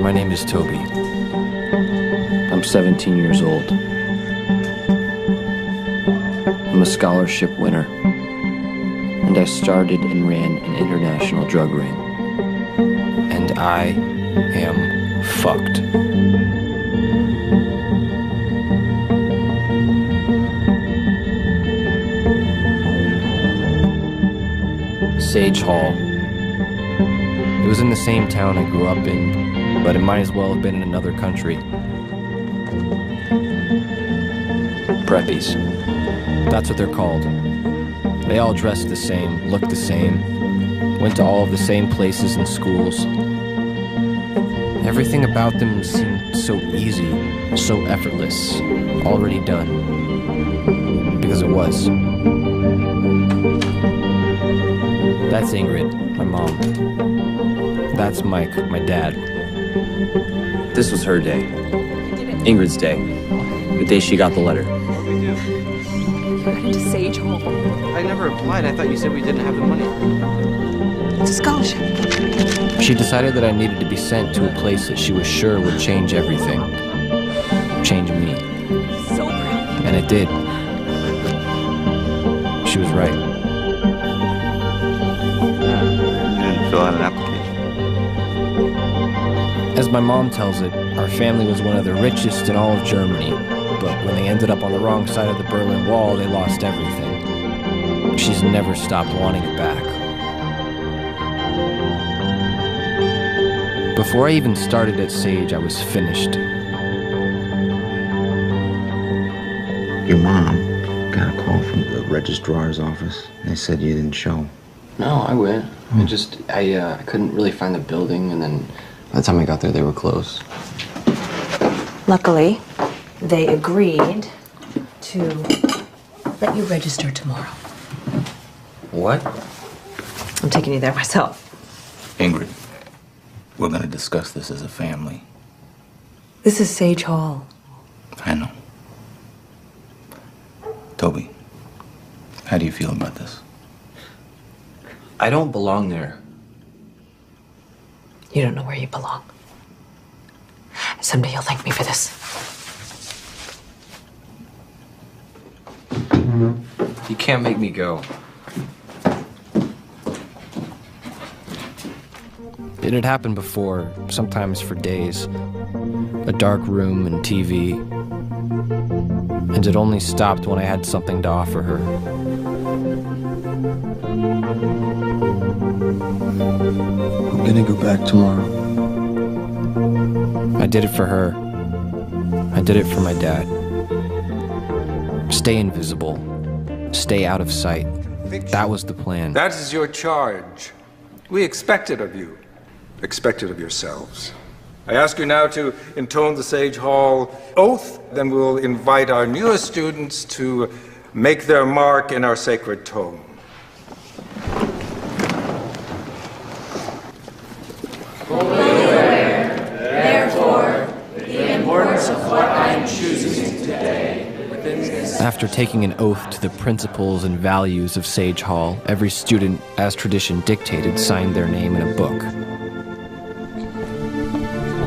My name is Toby. I'm 17 years old. I'm a scholarship winner, and I started and ran an international drug ring. And I am fucked. Sage Hall. It was in the same town I grew up in, but it might as well have been in another country. Preppies. That's what they're called. They all dressed the same, looked the same, went to all of the same places and schools. Everything about them seemed so easy, so effortless, already done. Because it was. That's Ingrid, my mom. That's Mike, my dad. This was her day. Ingrid's day. The day she got the letter. You're headed to Sage Hall. I never applied. I thought you said we didn't have the money. It's a scholarship. She decided that I needed to be sent to a place that she was sure would change everything. Change me. So proud. And it did. She was right. You didn't fill out an application. As my mom tells it, our family was one of the richest in all of Germany, but when they ended up on the wrong side of the Berlin Wall, they lost everything. She's never stopped wanting it back. Before I even started at Sage, I was finished. Your mom got a call from the registrar's office. They said you didn't show. No, I went. I couldn't really find the building, and then by the time I got there, they were closed. Luckily, they agreed to let you register tomorrow. What? I'm taking you there myself. Ingrid, we're gonna discuss this as a family. This is Sage Hall. I know. Toby, how do you feel about this? I don't belong there. You don't know where you belong. Someday you'll thank me for this. You can't make me go. It had happened before, sometimes for days. A dark room and TV. And it only stopped when I had something to offer her. I'm gonna go back tomorrow. I did it for her. I did it for my dad. Stay invisible. Stay out of sight. That was the plan. That is your charge. We expect it of you. Expect it of yourselves. I ask you now to intone the Sage Hall oath, then we'll invite our newest students to make their mark in our sacred tone. Therefore, the importance of what I am choosing today within this. After taking an oath to the principles and values of Sage Hall, every student, as tradition dictated, signed their name in a book.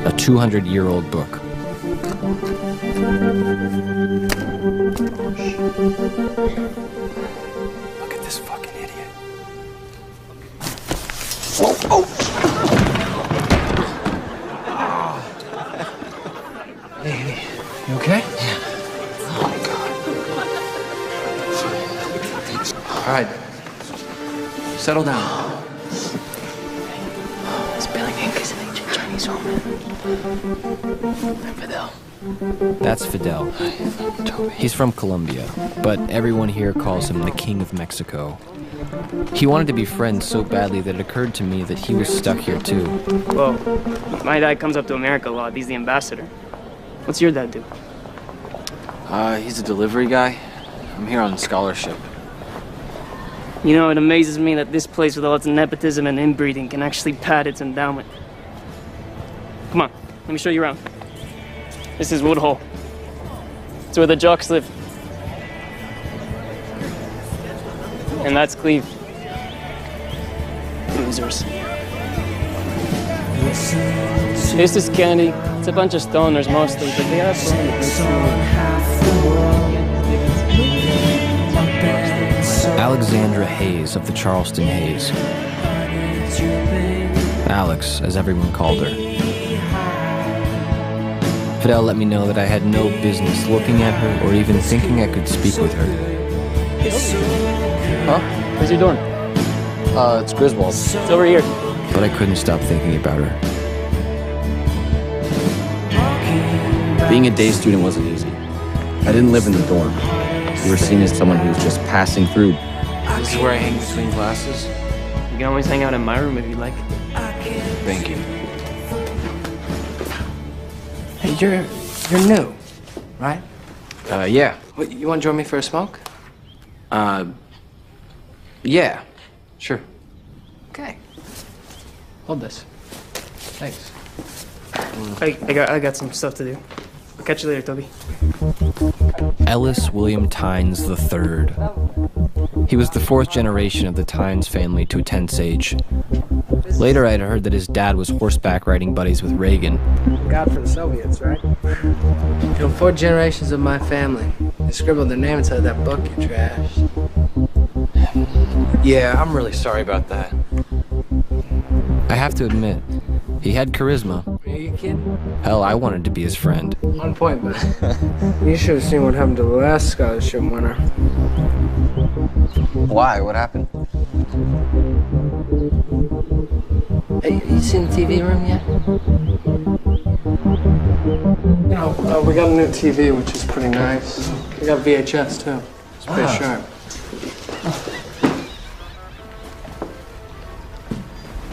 A 200-year-old book. Look at this fucking idiot. Hey, you okay? Oh my God. All right. Settle down. Spelling ink is an ancient Chinese omen. I'm Fidel. That's Fidel. He's from Colombia, but everyone here calls him the King of Mexico. He wanted to be friends so badly that it occurred to me that he was stuck here too. Well, my dad comes up to America a lot. He's the ambassador. What's your dad do? He's a delivery guy. I'm here on scholarship. You know, it amazes me that this place with all its nepotism and inbreeding can actually pad its endowment. Come on, let me show you around. This is Woodhull. It's where the jocks live. And that's Cleve. Losers. This is Kennedy. It's a bunch of stoners mostly, but they are Alexandra Hayes of the Charleston Hayes. Alex, as everyone called her. Fidel let me know that I had no business looking at her or even thinking I could speak with her. Huh? Where's your dorm? It's Griswold. It's over here. But I couldn't stop thinking about her. Being a day student wasn't easy. I didn't live in the dorm. You were seen as someone who was just passing through. This is where I hang between classes? You can always hang out in my room if you like. Thank you. Hey, you're new, right? Yeah. What, you want to join me for a smoke? Yeah. Sure. Okay. Hold this. Thanks. I got some stuff to do. I'll catch you later, Toby. Ellis William Tynes III. He was the fourth generation of the Tynes family to attend Sage. Later, I'd heard that his dad was horseback riding buddies with Reagan. God for the Soviets, right? You know, 4 generations of my family. They scribbled their name inside that book you trashed. Yeah, I'm really sorry about that. I have to admit, he had charisma. Are you kidding? Hell, I wanted to be his friend. On point, man. You should have seen what happened to the last scholarship winner. Why? What happened? Hey, you seen the TV room yet? You know, we got a new TV, which is pretty nice. We got VHS, too. It's pretty sharp.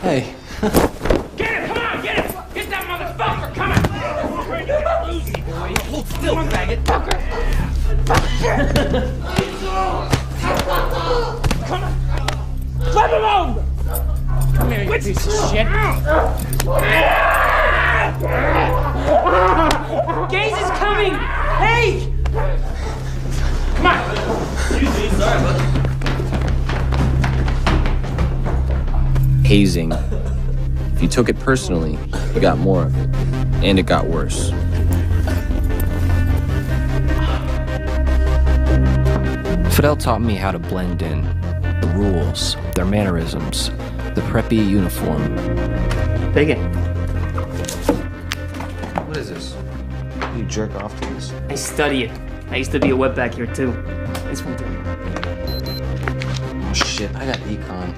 Hey. Get him! Come on, get him! Get that motherfucker! Come on! Hold still, faggot! Come on! Flip him over! Come here, you piece of shit! Gaze is coming! Hey! Come on! Sorry, bud. Hazing. If you took it personally, you got more of it. And it got worse. Fidel taught me how to blend in. The rules, their mannerisms, the preppy uniform. Take it. What is this? You jerk off to this? I study it. I used to be a wetback here, too. It's fun, too. Oh shit, I got econ.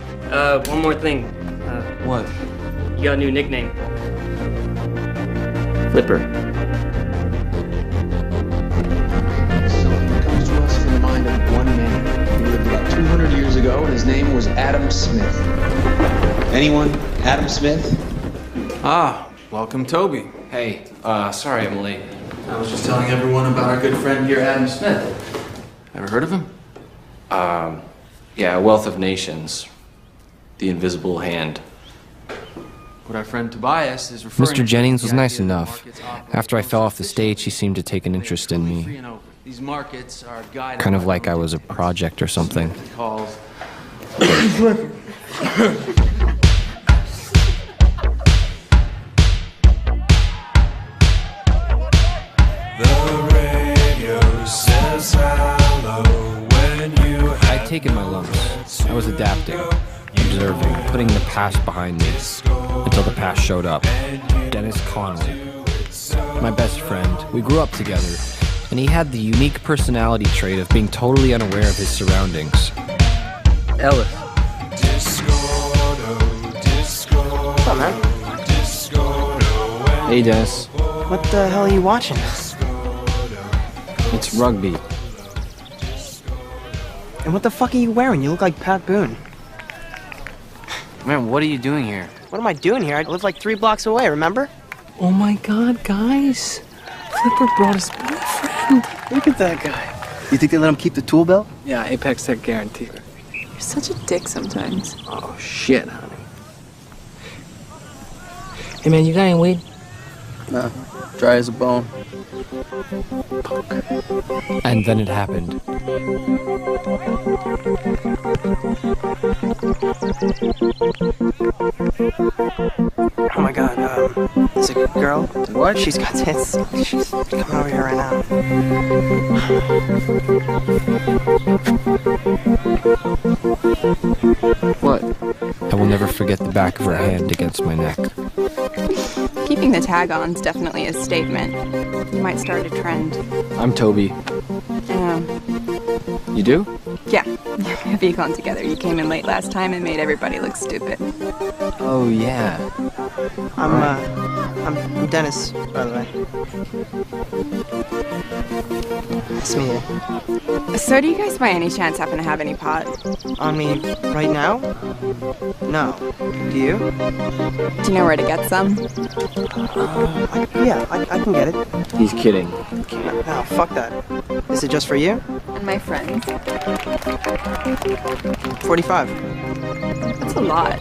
One more thing. What? You got a new nickname. Flipper. Something comes to us from the mind of one man who lived about 200 years ago, and his name was Adam Smith. Anyone? Adam Smith? Ah, welcome, Toby. Hey, sorry I'm late. I was just telling everyone about our good friend here, Adam Smith. Ever heard of him? Yeah, Wealth of Nations. The Invisible Hand. What our friend Tobias is referring to. Mr. Jennings was nice enough. After I fell off the stage, he seemed to take an interest in me. These markets are guided Kind of like I was a project or something. calls. I'd taken my lumps. I was adapting, observing, putting the past behind me, until the past showed up. Dennis Conley, my best friend. We grew up together, and he had the unique personality trait of being totally unaware of his surroundings. Ellis. What's up, man? Hey, Dennis. What the hell are you watching? It's rugby. And what the fuck are you wearing? You look like Pat Boone. Man, what are you doing here? What am I doing here? I live like 3 blocks away, remember? Oh my god, guys. Flipper brought his boyfriend. Look at that guy. You think they let him keep the tool belt? Yeah, Apex Tech guaranteed it. You're such a dick sometimes. Oh, shit, honey. Hey, man, you got any weed? Nah, dry as a bone. And then it happened. Oh my god, there's a girl. What? She's got tits. She's coming over here right now. What? I will never forget the back of her hand against my neck. Keeping the tag on's definitely a statement. You might start a trend. I'm Toby. You do? Yeah, we have econ together. You came in late last time and made everybody look stupid. Oh, yeah. I'm Dennis, by the way. Nice to meet you. So do you guys by any chance happen to have any pot? On me right now? No. Do you? Do you know where to get some? Yeah, I can get it. He's kidding. No, fuck that. Is it just for you? And my friends. 45. That's a lot.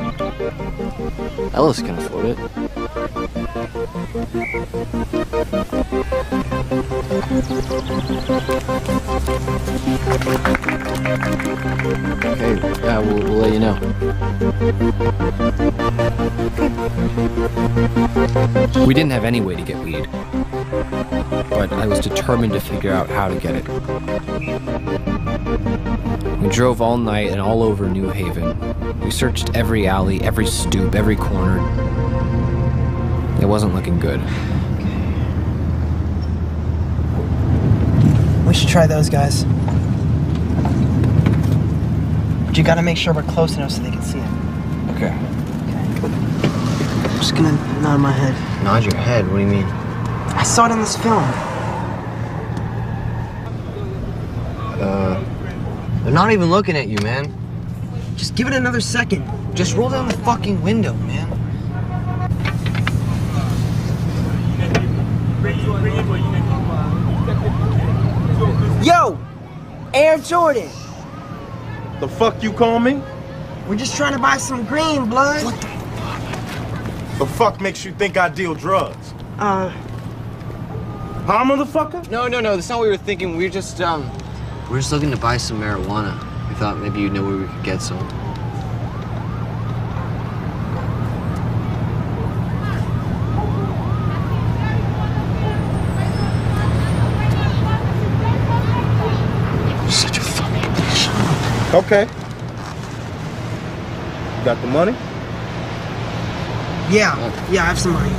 Ellis can afford it. Okay, yeah, we'll let you know. We didn't have any way to get weed, but I was determined to figure out how to get it. We drove all night and all over New Haven. We searched every alley, every stoop, every corner. It wasn't looking good. We should try those guys. But you gotta make sure we're close enough so they can see it. Okay. I'm just gonna nod my head. Nod your head? What do you mean? I saw it in this film. They're not even looking at you, man. Just give it another second. Just roll down the fucking window, man. Yo! Air Jordan! The fuck you call me? We're just trying to buy some green, blood. What The fuck makes you think I deal drugs? Huh, motherfucker? No, that's not what we were thinking. We're just looking to buy some marijuana. We thought maybe you'd know where we could get some. Such a fucking bitch. Okay. You got the money? Yeah, I have some money.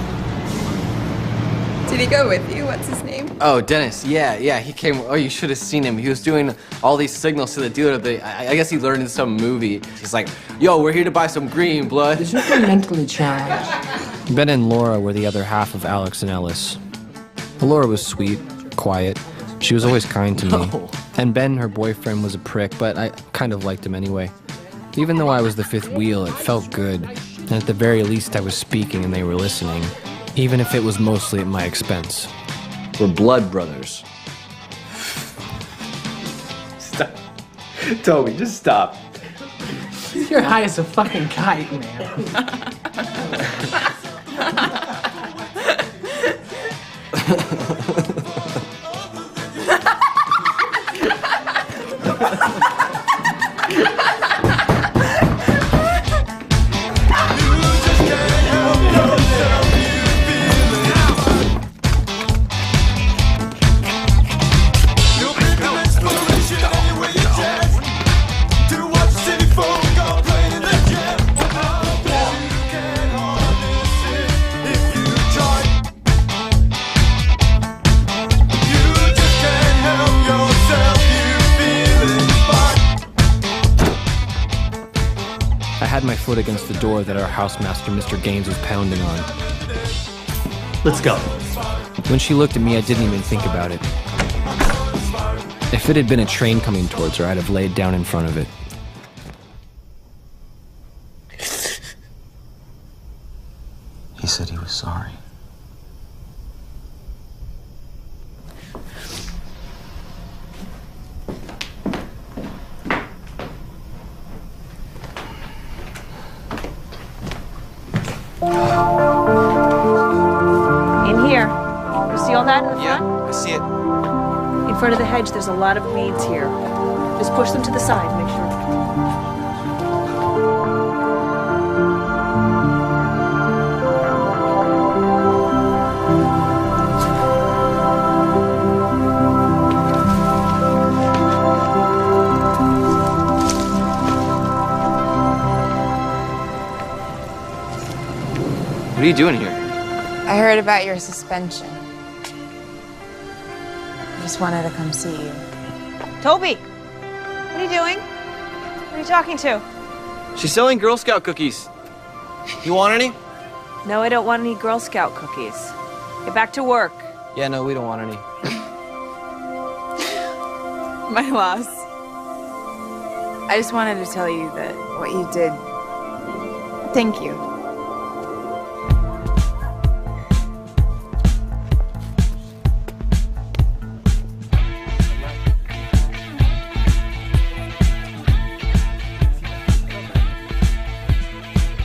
Did he go with you? What's his name? Oh, Dennis. Yeah, he came. Oh, you should have seen him. He was doing all these signals to the dealer. I guess he learned in some movie. He's like, yo, we're here to buy some green, blood. There's nothing mentally challenged. Ben and Laura were the other half of Alex and Ellis. Laura was sweet, quiet. She was always kind to me. No. And Ben, her boyfriend, was a prick, but I kind of liked him anyway. Even though I was the fifth wheel, it felt good. And at the very least, I was speaking and they were listening, even if it was mostly at my expense. We're blood brothers. Stop. Toby, just stop. You're high as a fucking kite, man. I had my foot against the door that our housemaster, Mr. Gaines, was pounding on. Let's go. When she looked at me, I didn't even think about it. If it had been a train coming towards her, I'd have laid down in front of it. He said he was sorry. In here. all that in the front? I see it. In front of the hedge, there's a lot of weeds here. Just push them to the side, make sure. What are you doing here? I heard about your suspension. I just wanted to come see you. Toby! What are you doing? Who are you talking to? She's selling Girl Scout cookies. You want any? No, I don't want any Girl Scout cookies. Get back to work. Yeah, no, we don't want any. My loss. I just wanted to tell you that what you did. Thank you.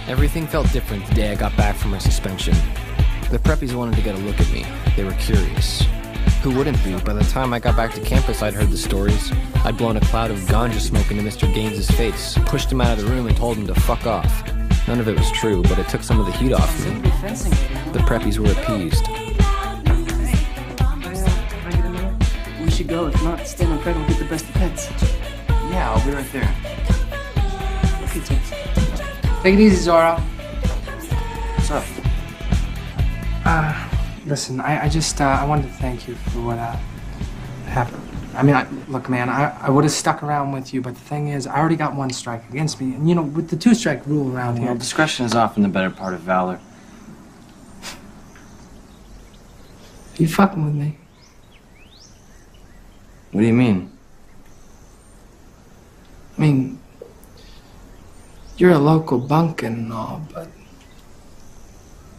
Everything felt different the day I got back from my suspension. The preppies wanted to get a look at me. They were curious. Who wouldn't be? By the time I got back to campus, I'd heard the stories. I'd blown a cloud of ganja smoke into Mr. Gaines's face, pushed him out of the room and told him to fuck off. None of it was true, but it took some of the heat off me. The preppies were appeased. We should go. If not, Stan and Fred will get the best of pets. Yeah, I'll be right there. Okay, James. Take it easy, Zora. What's up? Listen, I just, I wanted to thank you for what happened. I mean, look, man, I would have stuck around with you, but the thing is, I already got one strike against me. And, you know, with the two-strike rule around here... Well, discretion is often the better part of valor. Are you fucking with me? What do you mean? I mean, you're a local bunkin and all, but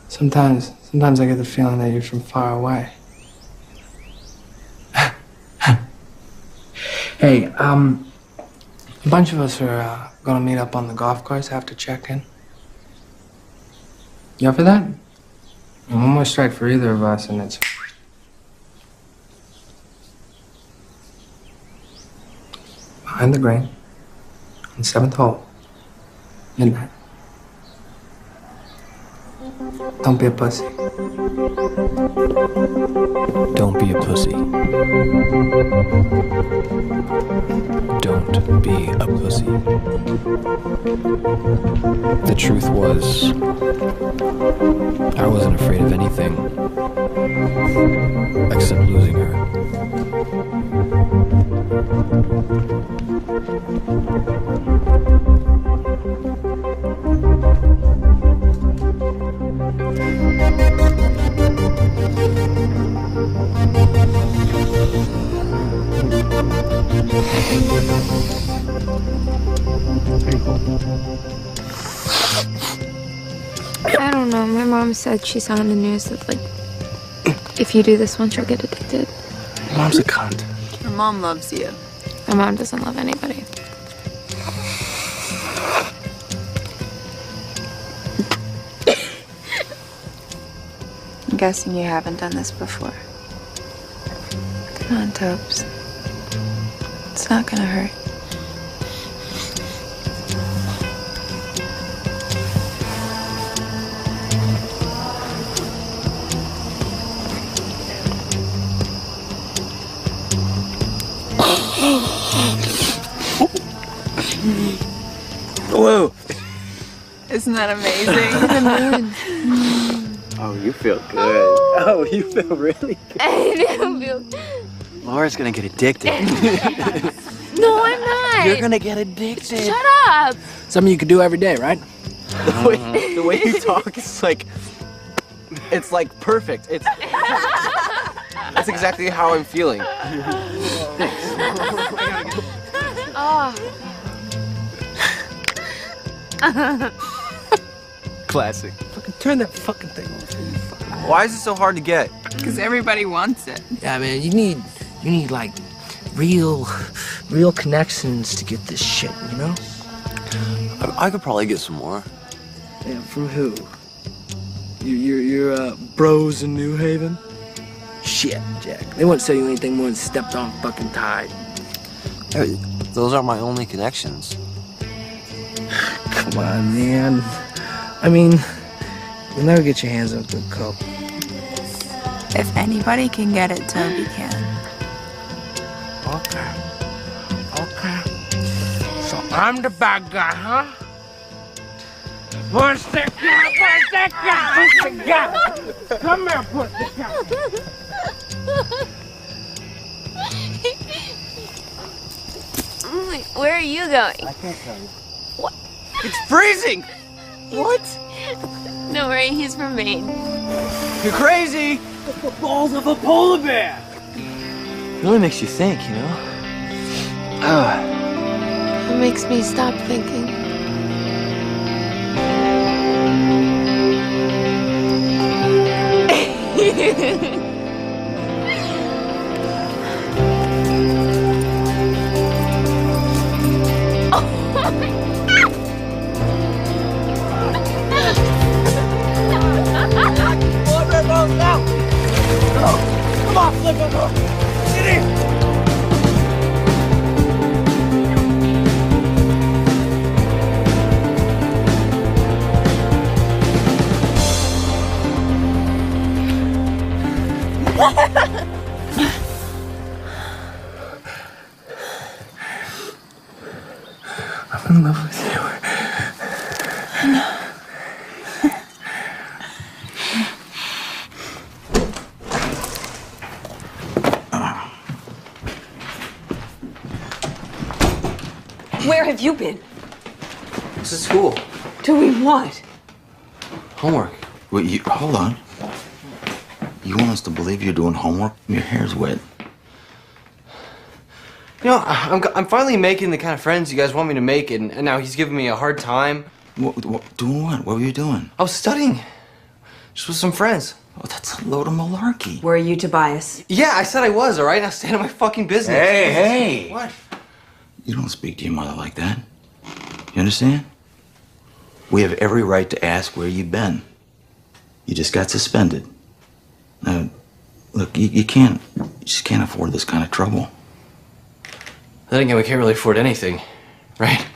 sometimes I get the feeling that you're from far away. Hey, a bunch of us are gonna meet up on the golf course after check-in. You up for that? One more strike for either of us, and it's... behind the green, on the 7th hole, midnight. Don't be a pussy. Don't be a pussy. Don't be a pussy. The truth was, I wasn't afraid of anything except losing her. I don't know. My mom said she saw on the news that, like, if you do this once, you'll get addicted. Your mom's a cunt. Your mom loves you. My mom doesn't love anybody. I'm guessing you haven't done this before. Come on, Topes. It's not gonna hurt. Whoa! Isn't that amazing? Oh, you feel good. Oh, you feel really good. I don't feel... Laura's gonna get addicted. No, I'm not. You're gonna get addicted. Shut up. Something you could do every day, right? The way you talk, it's like perfect. That's exactly how I'm feeling. Oh. Classic. Fucking turn that fucking thing off. Why is it so hard to get? Because everybody wants it. Yeah, man, you need like real connections to get this shit, you know? I could probably get some more. Yeah, from who? Your bros in New Haven? Shit. shit, Jack. They wouldn't sell you anything more than stepped on fucking Tide. Hey, those aren't my only connections. Come on, man. I mean, you'll never get your hands on good coke. If anybody can get it, Toby can. Okay. So I'm the bad guy, huh? Pussycat! Come here, pussycat! Where are you going? I can't tell you. What? It's freezing! What? Don't worry, he's from Maine. You're crazy! It's the balls of a polar bear! It really makes you think, you know? It makes me stop thinking. Come on, flip him! Get in! I'm in love with you. Where have you been? This is school. Doing what? Homework. Wait, hold on. You want us to believe you're doing homework? Your hair's wet. You know, I'm finally making the kind of friends you guys want me to make, and now he's giving me a hard time. Doing what? What were you doing? I was studying. Just with some friends. Oh, that's a load of malarkey. Were you Tobias? Yeah, I said I was, all right? Now stand on my fucking business. Hey! What? You don't speak to your mother like that. You understand? We have every right to ask where you've been. You just got suspended. Now, look, you just can't afford this kind of trouble. Then again, we can't really afford anything, right?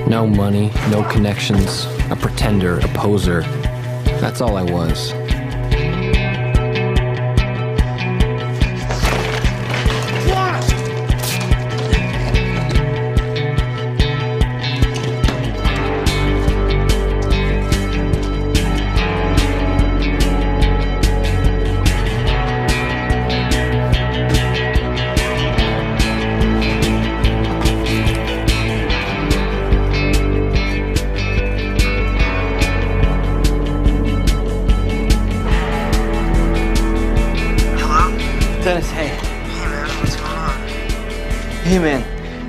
No money, no connections, a pretender, a poser. That's all I was. Dennis, hey. Hey, man, what's going on? Hey, man.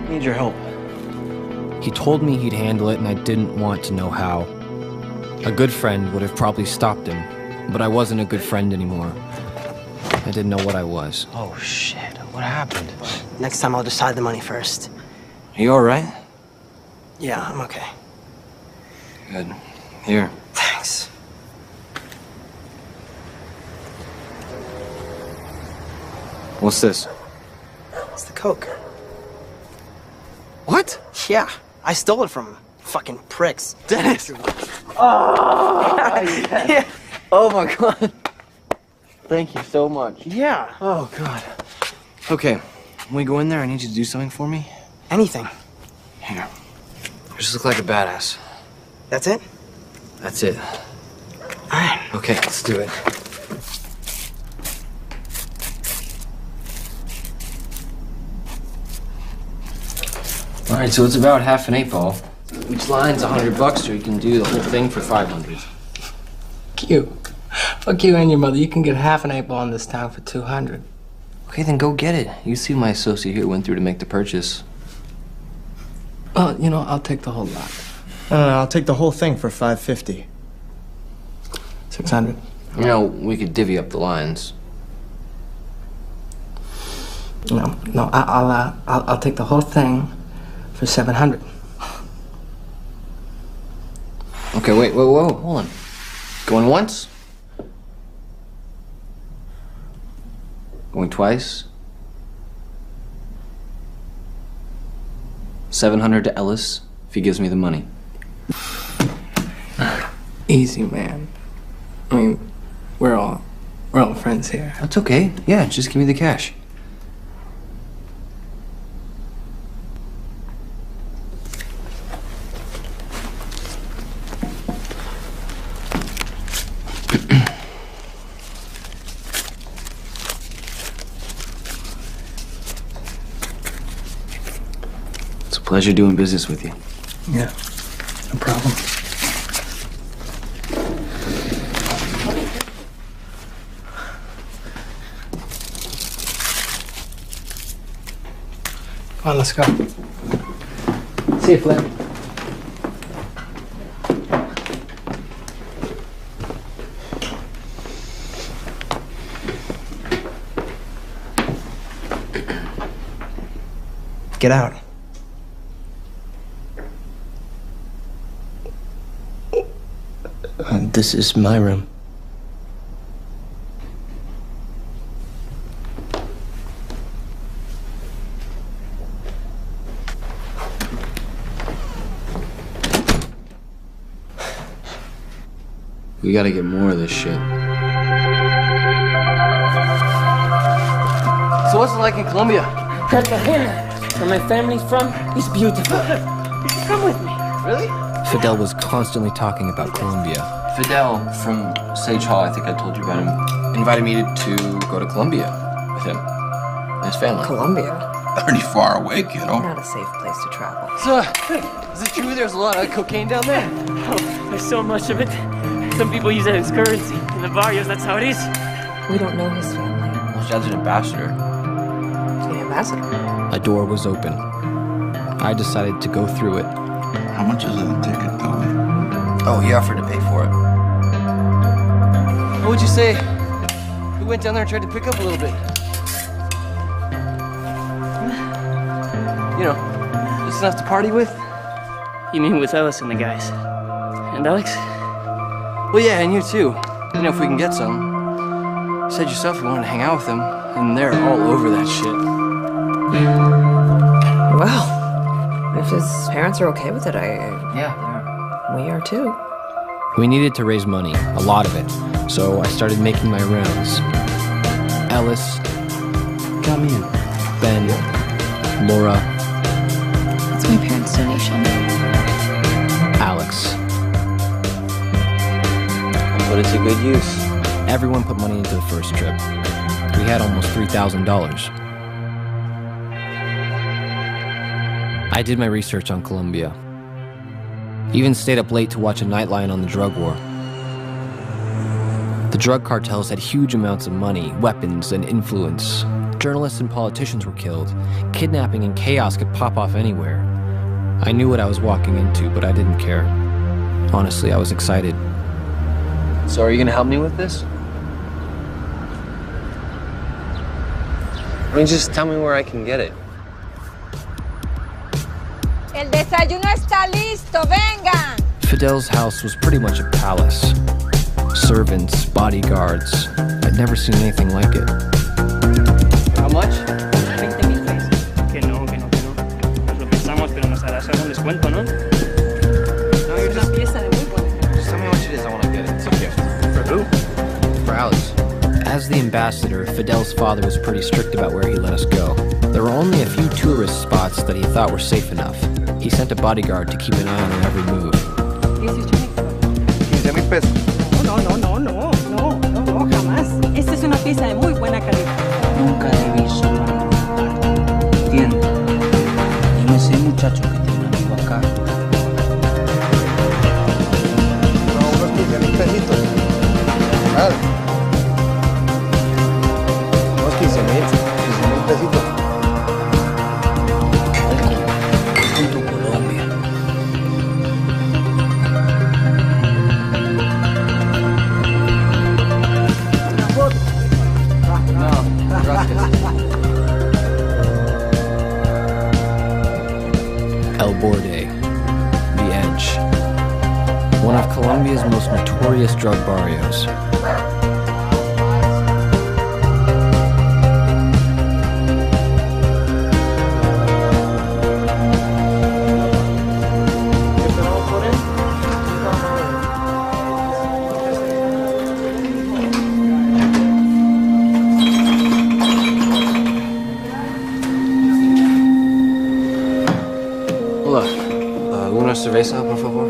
I need your help. He told me he'd handle it, and I didn't want to know how. A good friend would have probably stopped him, but I wasn't a good friend anymore. I didn't know what I was. Oh, shit. What happened? Next time I'll decide the money first. Are you all right? Yeah, I'm okay. Good. Here. Thanks. What's this? It's the Coke. What? Yeah, I stole it from 'em. Fucking pricks. Dennis! Oh! Yeah. Oh my god. Thank you so much. Yeah. Oh god. Okay, when we go in there, I need you to do something for me. Anything. Here. You just look like a badass. That's it? That's it. Alright. Okay, let's do it. All right, so it's about half an 8-ball. Each line's $100, so you can do the whole thing for 500. Cute. Fuck you and your mother. You can get half an 8-ball in this town for 200. Okay, then go get it. You see my associate here went through to make the purchase. Well, you know, I'll take the whole lot. No, I'll take the whole thing for $550. 600. You know, we could divvy up the lines. No, I'll take the whole thing for 700. Okay, wait, whoa, hold on. Going once? Going twice? 700 to Ellis if he gives me the money. Easy, man. I mean, we're all friends here. That's okay. Yeah, just give me the cash. It's a pleasure doing business with you. Yeah, no problem. Come on, let's go. See you, Flip. Get out. This is my room. We gotta get more of this shit. So what's it like in Colombia? Cartagena, where my family's from, is beautiful. Come with me. Really? Fidel was constantly talking about Colombia. Fidel from Sage Hall, I think I told you about him, invited me to go to Colombia with him and his family. Colombia? Pretty far away, kiddo. Not a safe place to travel. So, is it true there's a lot of cocaine down there? Oh, there's so much of it. Some people use it as currency. In the barrios, that's how it is. We don't know his family. Well, his dad's an ambassador. The ambassador? A door was open. I decided to go through it. How much is a ticket, Toby? Oh, he offered to pay for it. What would you say? We went down there and tried to pick up a little bit. You know, just enough to party with. You mean with Ellis and the guys? And Alex? Well, yeah, and you too. You know, if we can get some. You said yourself you wanted to hang out with them, and they're all over that shit. Well, if his parents are okay with it, Yeah, we are too. We needed to raise money, a lot of it, so I started making my rounds. Ellis, come in. Ben, Laura, It's my parents' donation. Alex. Put it to good use. Everyone put money into the first trip. We had almost $3,000. I did my research on Colombia. Even stayed up late to watch a Nightline on the drug war. The drug cartels had huge amounts of money, weapons, and influence. Journalists and politicians were killed. Kidnapping and chaos could pop off anywhere. I knew what I was walking into, but I didn't care. Honestly, I was excited. So are you gonna help me with this? I mean, just tell me where I can get it. El desayuno está listo, vengan! Fidel's house was pretty much a palace. Servants, bodyguards. I'd never seen anything like it. How much? 20,000 pesos. Que no. Nos lo pensamos, pero nos harás algún descuento, ¿no? No, you're just... pieza de muy buena. Just tell me how much it is. I want to get it. It's a gift. For who? For Alex. As the ambassador, Fidel's father was pretty strict about where he let us go. There were only a few tourist spots that he thought were safe enough. He sent a bodyguard to keep an eye on our every move. 15,000 pesos. No, jamás. Esta es una pieza de muy buena calidad. Nunca he visto una. ¿Entiendes? Dime ese muchacho que tiene un amigo acá. No, unos 15,000 pesitos. Vale. Unos 15,000 pesitos. Junto a Colombia. most notorious drug barrios. Hola, una cerveza, por favor.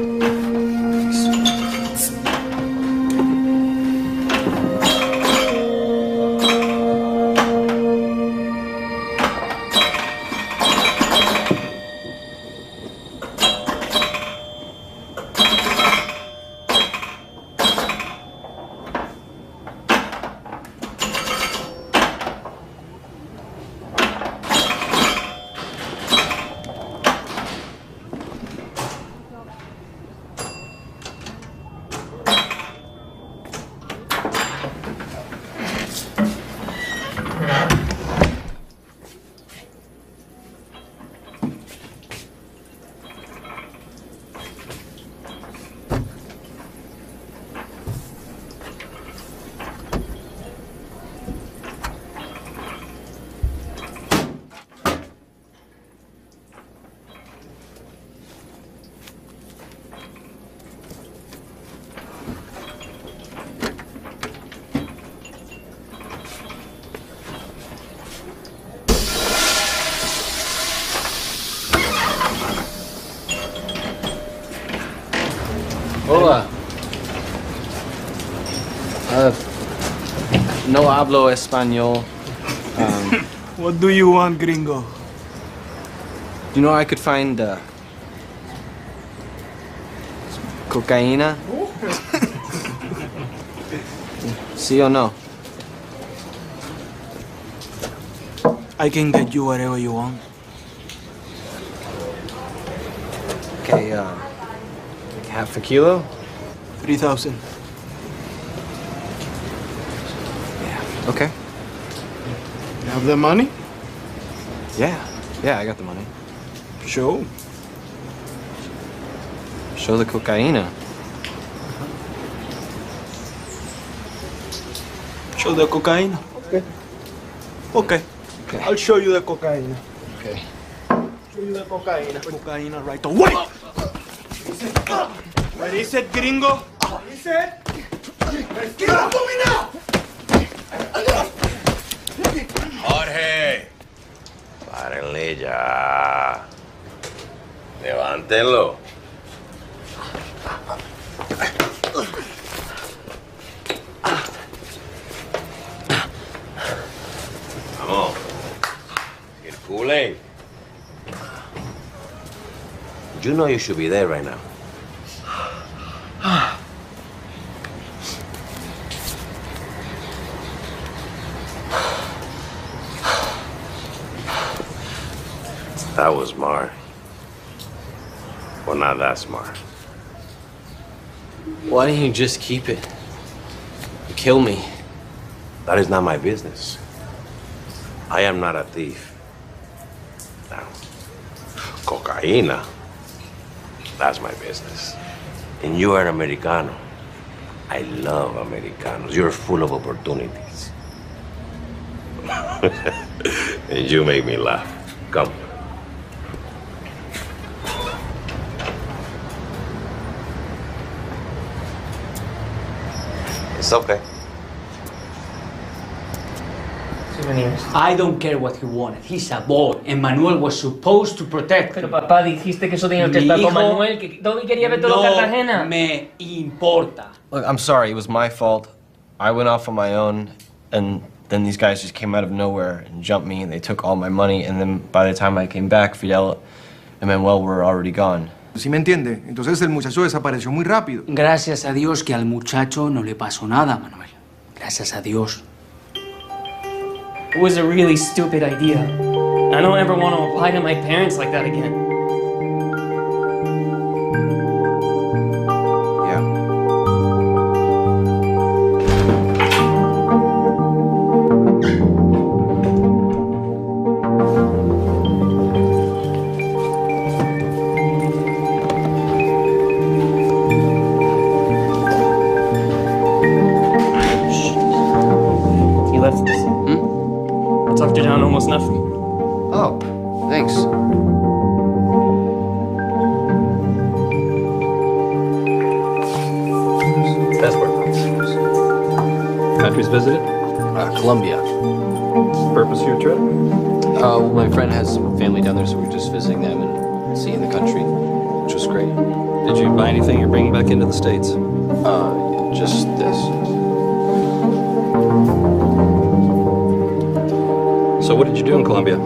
Hola. No hablo español. What do you want, gringo? You know, I could find cocaína. Sí o no? I can get you whatever you want. Okay, half a kilo? 3,000. Yeah. Okay. You have the money? Yeah. Yeah, I got the money. Show. Show the cocaína. Show the cocaine. Okay. Okay. Okay. I'll show you the cocaine. Okay. Show you the cocaine. Cocaine right away. What is it, gringo? What is it? Get off of me now! Jorge, párenle ya. Levántenlo. Vamos. Circulen. You know you should be there right now. That was smart. Well, not that smart. Why didn't you just keep it? Kill me. That is not my business. I am not a thief. Now, cocaína, that's my business. And you are an Americano. I love Americanos. You're full of opportunities. And you make me laugh. Come. It's okay. I don't care what he wanted. He's a boy. Emmanuel was supposed to protect him. Pero papá, dijiste que eso tenía que estar con Manuel, que Toby quería ver todo Cartagena. No me importa. Look, I'm sorry. It was my fault. I went off on my own, and then these guys just came out of nowhere and jumped me, and they took all my money, and then by the time I came back, Fidel and Manuel were already gone. ¿Sí me entiende? Entonces el muchacho desapareció muy rápido. Gracias a Dios que al muchacho no le pasó nada, Manuel. Gracias a Dios. It was a really stupid idea. I don't ever want to lie to my parents like that again. left this. I talked her down almost nothing. Oh, thanks. Passport. Countries visited? Colombia. Purpose of your trip? Well, my friend has some family down there, so we're just visiting them and seeing the country, which was great. Did you buy anything you're bringing back into the States? Just this. So what did you do in Colombia?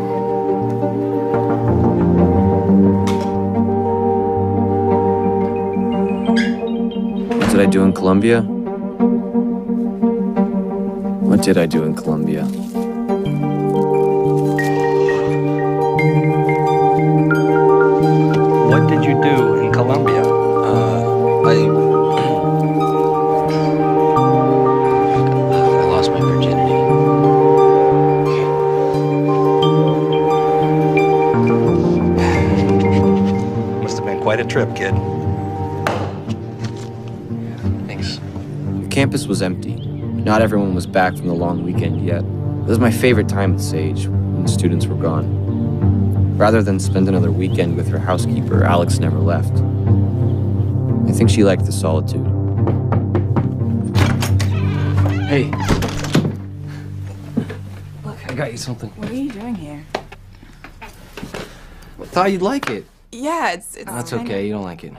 What did I do in Colombia? What did I do in Colombia? What did you do in Colombia? I lost my virginity. Must have been quite a trip, kid. Thanks. The campus was empty. Not everyone was back from the long weekend yet. It was my favorite time at Sage, when the students were gone. Rather than spend another weekend with her housekeeper, Alex never left. I think she liked the solitude. Hey. Look, I got you something. What are you doing here? I thought you'd like it. Yeah, it's That's okay, you don't like it.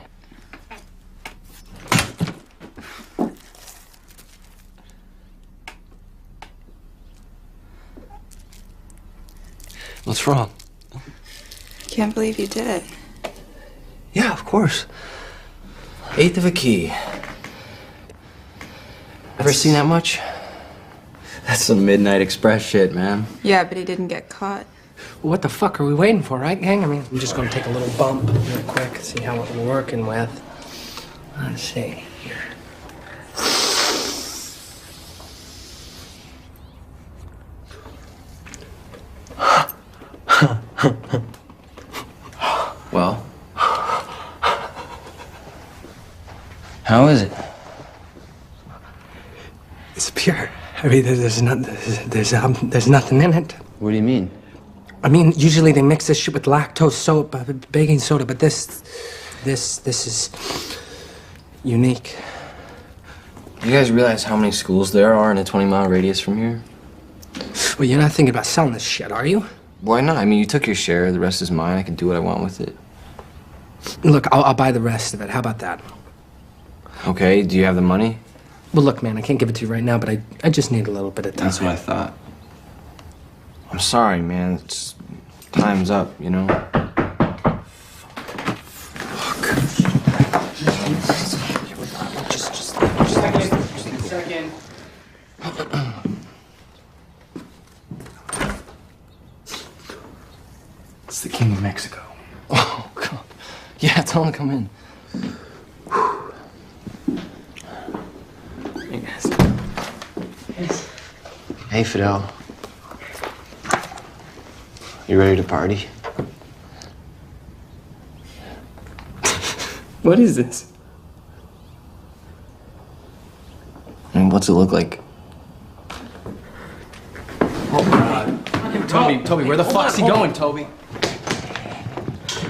What's wrong? Can't believe you did it. Yeah, of course. Eighth of a key. Ever seen that much? That's some Midnight Express shit, man. Yeah, but he didn't get caught. What the fuck are we waiting for, right, gang? I mean, I'm just gonna take a little bump real quick, see how we're working with. Let's see here. Well, how is it? It's pure. I mean, there's nothing in it. What do you mean? I mean, usually they mix this shit with lactose soap, baking soda, but this is unique. You guys realize how many schools there are in a 20-mile radius from here? Well, you're not thinking about selling this shit, are you? Why not? I mean, you took your share. The rest is mine. I can do what I want with it. Look, I'll buy the rest of it. How about that? Okay, do you have the money? Well, look, man, I can't give it to you right now, but I just need a little bit of time. That's what I thought. I'm sorry, man. It's time's up, you know? Second. It's the King of Mexico. Oh, God. Yeah, tell him to come in. Hey, guys. Hey, Fidel. You ready to party? What is this? I mean, what's it look like? Oh, God. Toby, where the fuck's he going, Toby?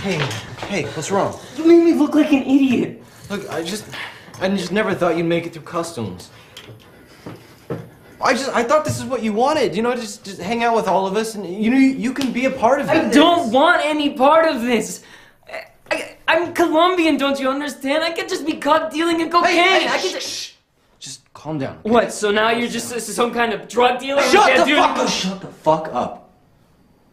Hey, what's wrong? You made me look like an idiot. Look, I just never thought you'd make it through customs. I thought this is what you wanted, you know, just hang out with all of us and, you know, you can be a part of it. I don't want any part of this. I'm Colombian, don't you understand? I could just be caught dealing in cocaine. Hey, just calm down. Okay? What, so now you're just some kind of drug dealer? Shut the fuck up! Shut the fuck up.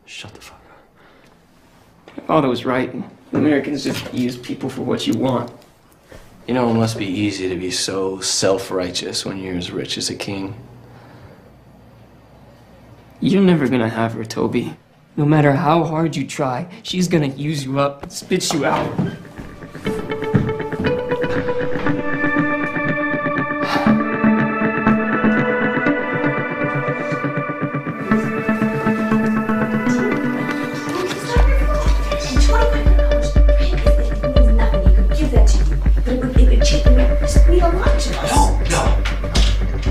Shut the fuck up. My father was right. Americans just use people for what you want. You know, it must be easy to be so self-righteous when you're as rich as a king. You're never gonna have her, Toby. No matter how hard you try, she's gonna use you up, spit you out.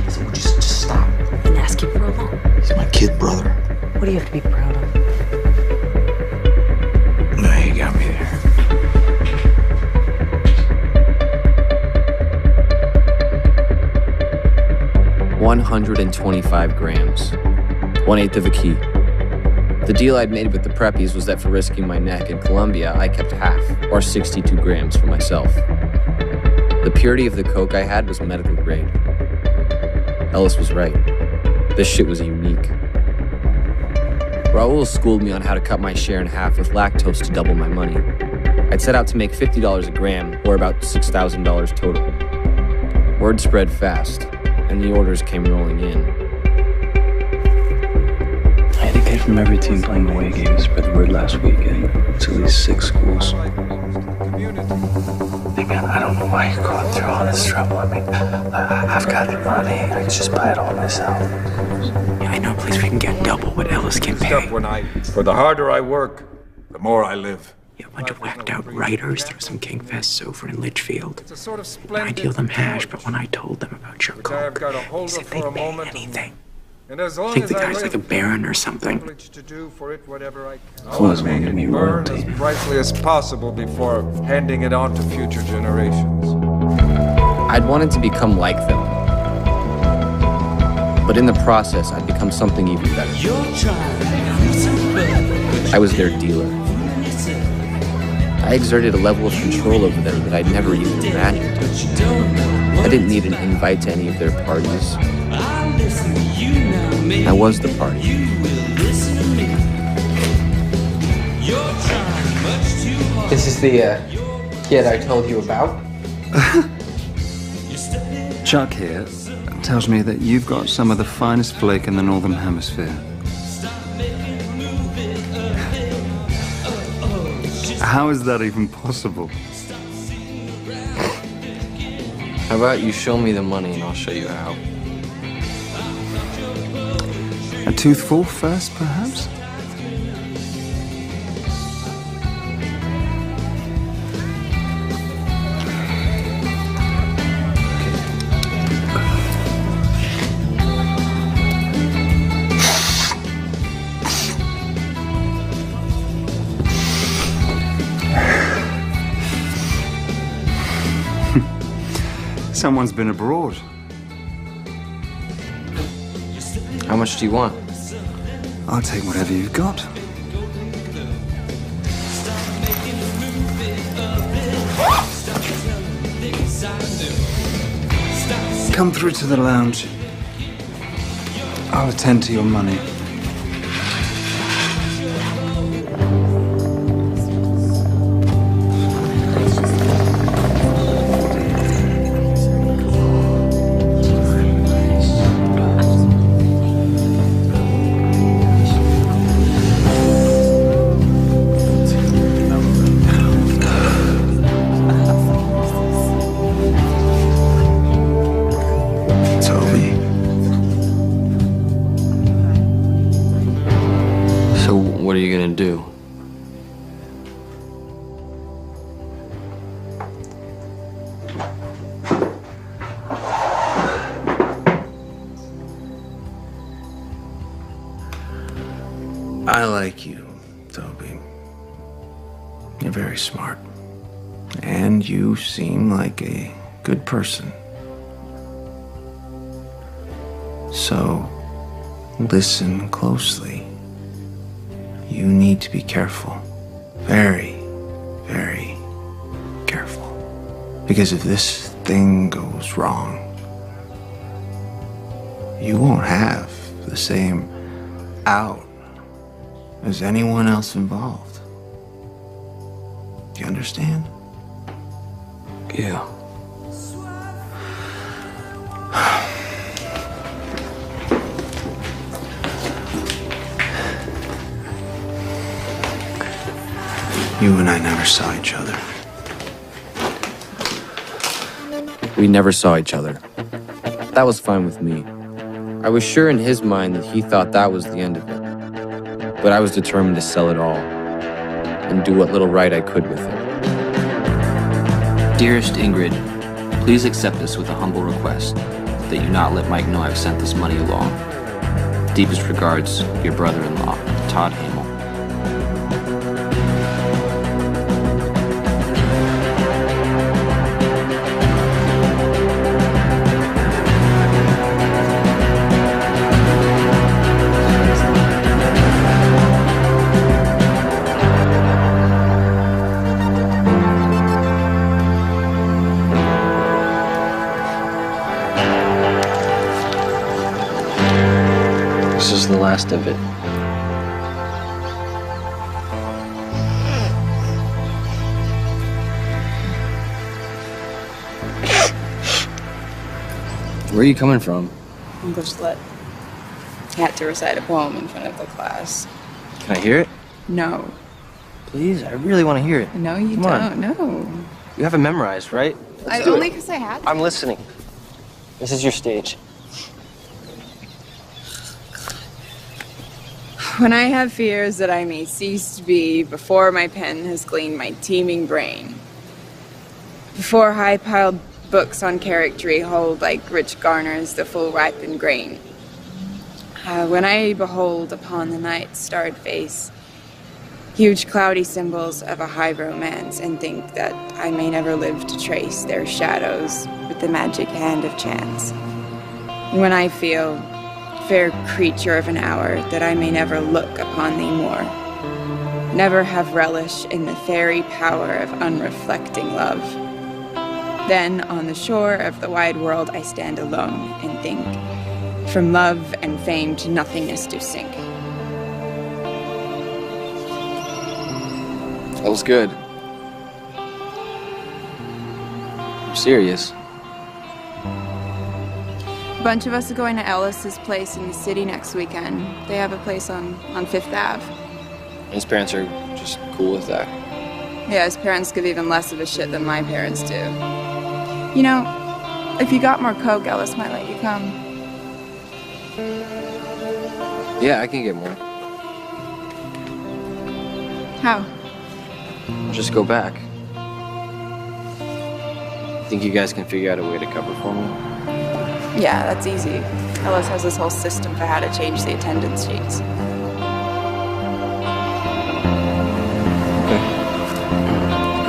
So just stop and ask you for a loan. What do you have to be proud of? No, you got me there. $125 grams. 1/8 of a key. The deal I'd made with the preppies was that for risking my neck in Colombia, I kept half, or 62 grams for myself. The purity of the coke I had was medical grade. Ellis was right. This shit was unique. Raul schooled me on how to cut my share in half with lactose to double my money. I'd set out to make $50 a gram, or about $6,000 total. Word spread fast, and the orders came rolling in. I had a kid from every team playing away games spread the word last weekend to at least 6 schools. Again, I don't know why you're going through all this trouble. I mean, I've got the money. I can just buy it all myself. Yeah, I know a place we can get double what Ellis can pay. For the harder I work, the more I live. Yeah, a bunch of whacked out writers throw some Kingfest over in Litchfield. I deal them hash, but when I told them about your coke, they said they'd pay anything. I think the guy's like a baron or something. Always want to give me royalty. As brightly as possible before handing it on to future generations. I'd wanted to become like them. But in the process, I'd become something even better. I was their dealer. I exerted a level of control over them that I'd never even imagined. I didn't need an invite to any of their parties. I was the party. This is the kid I told you about? Chuck here tells me that you've got some of the finest flake in the Northern Hemisphere. How is that even possible? How about you show me the money and I'll show you how? A toothful first, perhaps? Someone's been abroad. How much do you want? I'll take whatever you've got. Come through to the lounge. I'll attend to your money. What are you gonna do? I like you, Toby. You're very smart. And you seem like a good person. So, listen closely. You need to be careful. Very, very careful. Because if this thing goes wrong, you won't have the same out as anyone else involved. Do you understand? Yeah. You and I never saw each other. We never saw each other. That was fine with me. I was sure in his mind that he thought that was the end of it. But I was determined to sell it all and do what little right I could with it. Dearest Ingrid, please accept this with a humble request that you not let Mike know I've sent this money along. Deepest regards, your brother-in-law, Todd Hamill. This is the last of it. Where are you coming from? English lit. I had to recite a poem in front of the class. Can I hear it? No. Please, I really want to hear it. No, you Come on. don't. No. You have it memorized, right? Only because I had to. I'm listening. This is your stage. When I have fears that I may cease to be before my pen has gleaned my teeming brain, before high-piled books on charactery hold like rich garners the full ripened grain, when I behold upon the night's starred face huge cloudy symbols of a high romance and think that I may never live to trace their shadows with the magic hand of chance, and when I feel, fair creature of an hour, that I may never look upon thee more, never have relish in the fairy power of unreflecting love. Then on the shore of the wide world I stand alone and think, from love and fame to nothingness do sink. That was good. I'm serious. A bunch of us are going to Ellis's place in the city next weekend. They have a place on Fifth Ave. His parents are just cool with that. Yeah, his parents give even less of a shit than my parents do. You know, if you got more coke, Ellis might let you come. Yeah, I can get more. How? Just go back. Think you guys can figure out a way to cover for me? Yeah, that's easy. Ellis has this whole system for how to change the attendance sheets. Okay.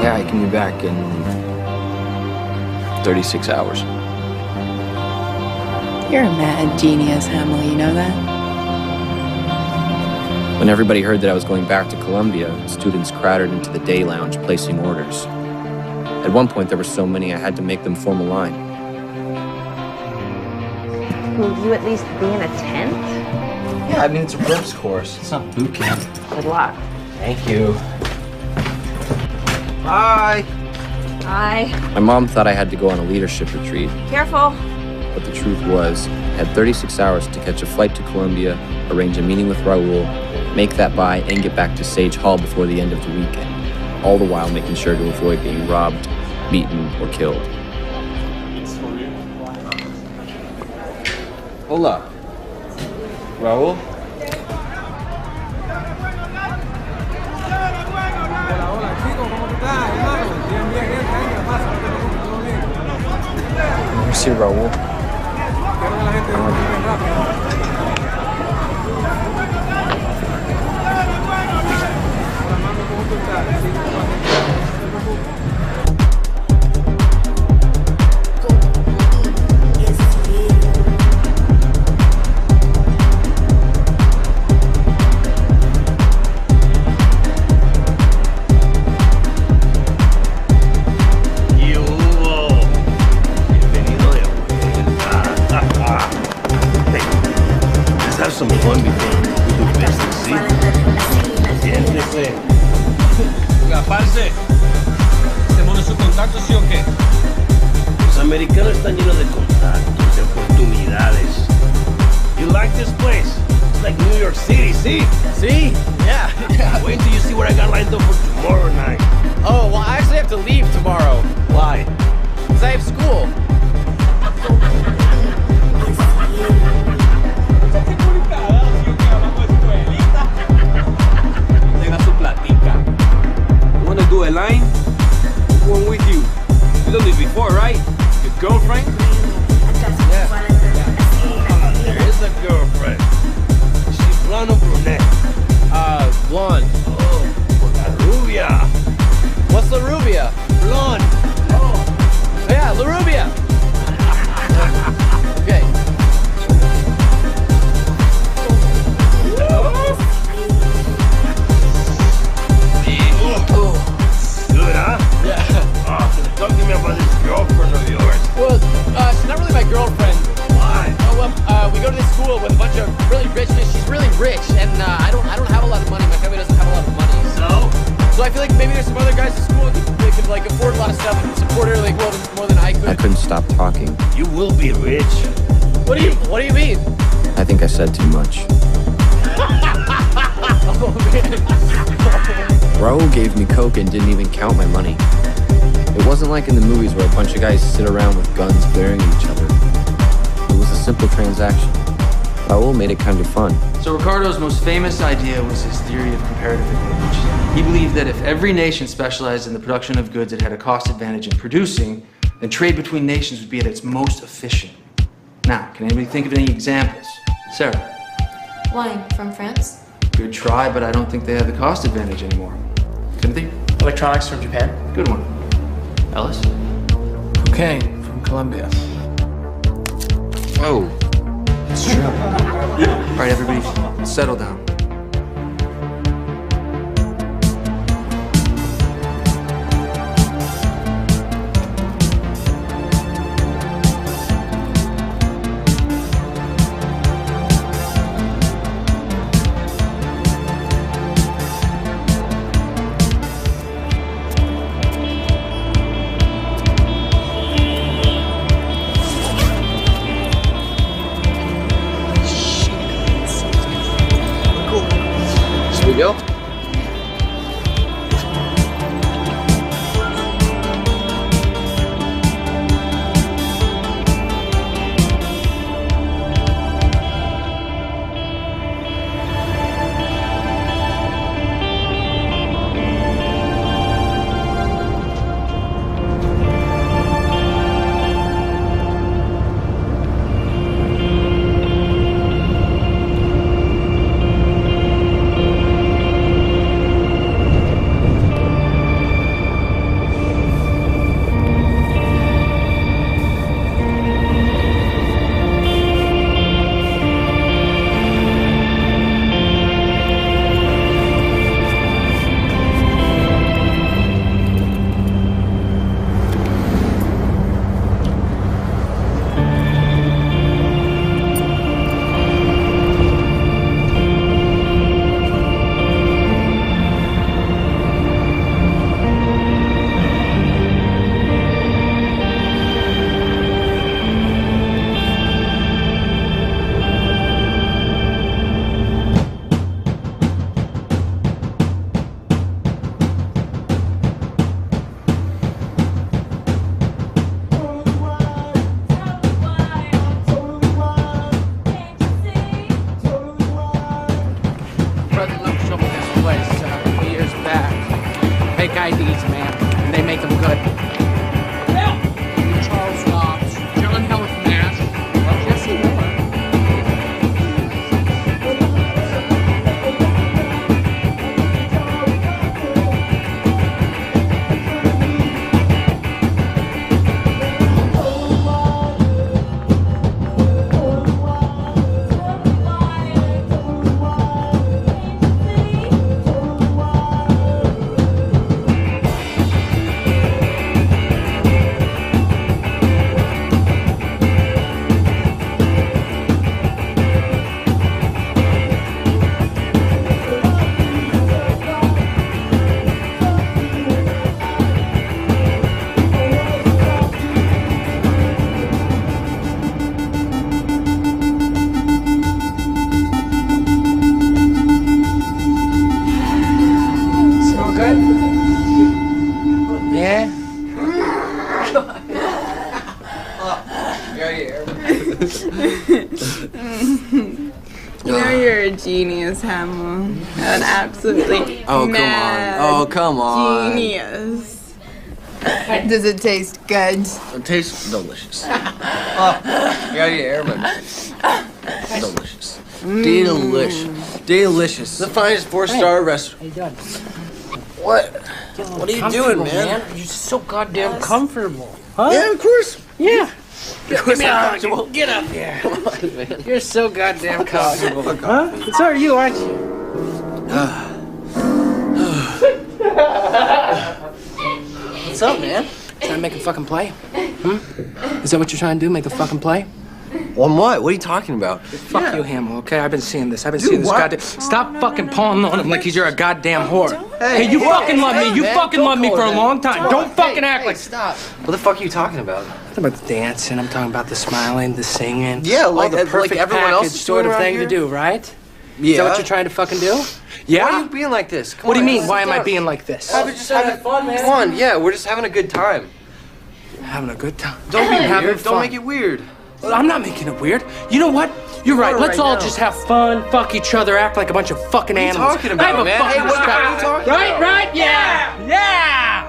Yeah, I can be back in 36 hours. You're a mad genius, Hamill, you know that? When everybody heard that I was going back to Columbia, students crowded into the day lounge placing orders. At one point, there were so many I had to make them form a line. Will you at least be in a tent? Yeah, I mean, it's a ropes course. It's not boot camp. Good luck. Thank you. Bye. Bye. My mom thought I had to go on a leadership retreat, Careful. but the truth was, I had 36 hours to catch a flight to Columbia, arrange a meeting with Raul, make that buy, and get back to Sage Hall before the end of the weekend, all the while making sure to avoid being robbed, beaten, or killed. Hola. Raul? You see Raul? Some fun before we do business, ¿sí? Siéntese. Oiga, parce, ¿tenemos su contacto, sí o qué? Los americanos están llenos de contactos, de oportunidades. You like this place? It's like New York City, ¿sí? See? Yeah. Wait till you see what I got lined up for tomorrow night. Oh, well, I actually have to leave tomorrow. Why? Because I have school. You want to do a line? I'm going with you. You done this before, right? Your girlfriend? There is a girlfriend. rich, and I don't have a lot of money. My family doesn't have a lot of money. So I feel like maybe there's some other guys in school that could like afford a lot of stuff and support her like more than I could. I couldn't stop talking. You will be rich. What do you mean? I think I said too much. Oh man. Raul gave me coke and didn't even count my money. It wasn't like in the movies where a bunch of guys sit around with guns glaring at each other. It was a simple transaction. Raul made it kind of fun. So Ricardo's most famous idea was his theory of comparative advantage. He believed that if every nation specialized in the production of goods that had a cost advantage in producing, then trade between nations would be at its most efficient. Now, can anybody think of any examples? Sarah? Wine from France. Good try, but I don't think they have the cost advantage anymore. Timothy? Electronics from Japan. Good one. Ellis? Cocaine from Colombia. Oh. It's true. All right, everybody, settle down. Here we go. IDs, man, and they make them good. Charles Robbs, John Helic Nash, Jesse Miller. You know you're a genius, Hamill. An absolutely come on. Genius. Does it taste good? It tastes delicious. Get out of here, man. Delicious. Delicious. Delicious. The finest 4-star restaurant. How you doing? What are you doing, man? You're so goddamn comfortable. Huh? Yeah, of course. Yeah. Get up here. Come on, man. You're so goddamn comfortable. Huh? So are you, aren't you? What's up, man? Trying to make a fucking play? Hmm? Is that what you're trying to do? Make a fucking play? On what? What are you talking about? Fuck you, Hamill, okay? I've been seeing this. I've been seeing this goddamn... Stop fucking pawing on him like you're a goddamn whore. Hey, you fucking love me. You fucking loved me for a long time. Don't fucking act like... Stop. What the fuck are you talking about? I'm talking about the dancing. I'm talking about the smiling, the singing. Yeah, like, all the perfect like everyone else package sort of thing here? to do, right? Yeah. Is that what you're trying to fucking do? Yeah? Why are you being like this? What do you mean, why am I being like this? We're just having fun, man. Come on, yeah, we're just having a good time. Having a good time. Don't be having weird. fun. Don't make it weird. Well, I'm not making it weird. You know what? You're right. Let's all just have fun, fuck each other, act like a bunch of fucking animals. What are you talking about, man? Hey, what are you talking about? Right? Yeah! Yeah!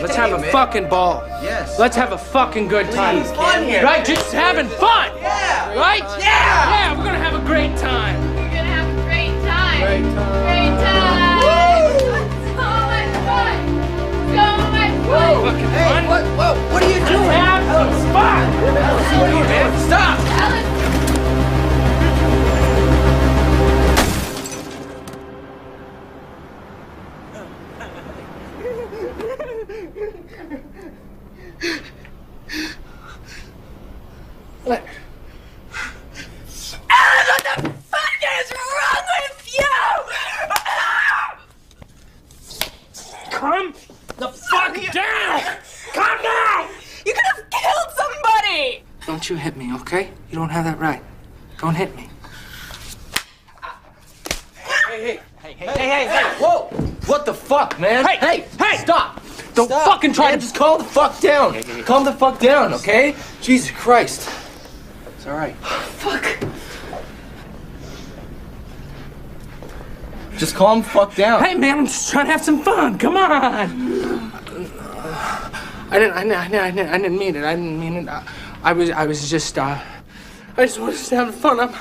Let's have a fucking ball. Yes. Let's have a fucking good time. Fun here. Right? Just having fun. Yeah. Right? Yeah! Yeah, we're gonna have a great time. We're gonna have a great time. Great time. Great time. Fucking fun. What are you doing? Have some fun. What are you doing? Stop. What? Alan, what the fuck is wrong with you? Calm the fuck down! Calm down! You could have killed somebody! Don't you hit me, okay? You don't have that right. Don't hit me. Hey, whoa! What the fuck, man? Hey! Stop! Don't fucking try man. to... Just calm the fuck down. Calm the fuck down, okay? Jesus Christ. It's all right. Fuck. Just calm the fuck down. Hey, man, I'm just trying to have some fun. Come on. I didn't mean it. I didn't mean it. I was just was having fun.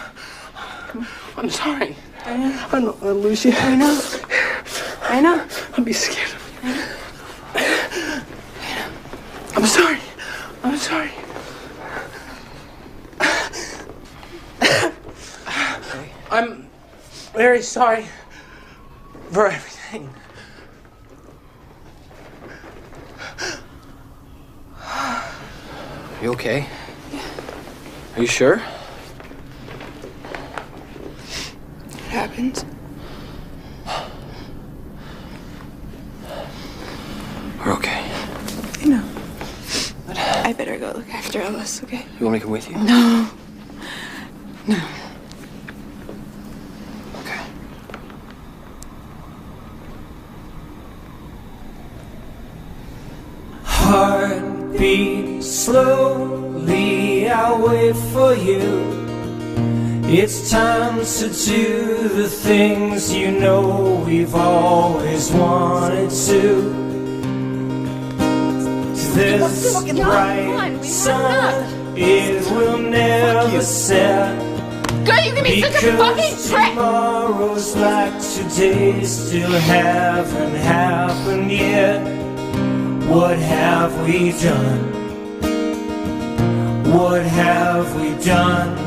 I'm sorry. I don't want to lose you. I know. I'll be scared of you. I'm sorry. I'm sorry. I'm very sorry for everything. You okay? Are you sure? What happened? We're okay. I know. I better go look after Ellis, okay? You want me to come with you? No. No. Okay. Heartbeat slowly, I'll wait for you. It's time to do the things you know we've always wanted to. This bright sun, it will never set. God, you can be such a fucking prick! Tomorrows like today still haven't happened yet. What have we done? What have we done?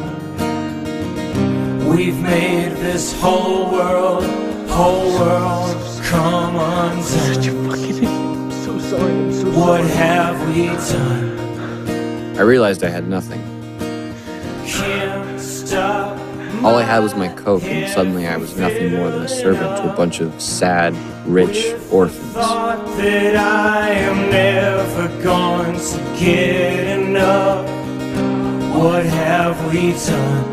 We've made this whole world come undone. Such a fucking I'm so sorry. I'm so sorry. What have we done? I realized I had nothing. Can't stop. All I had was my coat, and suddenly I was nothing more than a servant to a bunch of sad, rich orphans. Thought that I am never going to get enough. What have we done?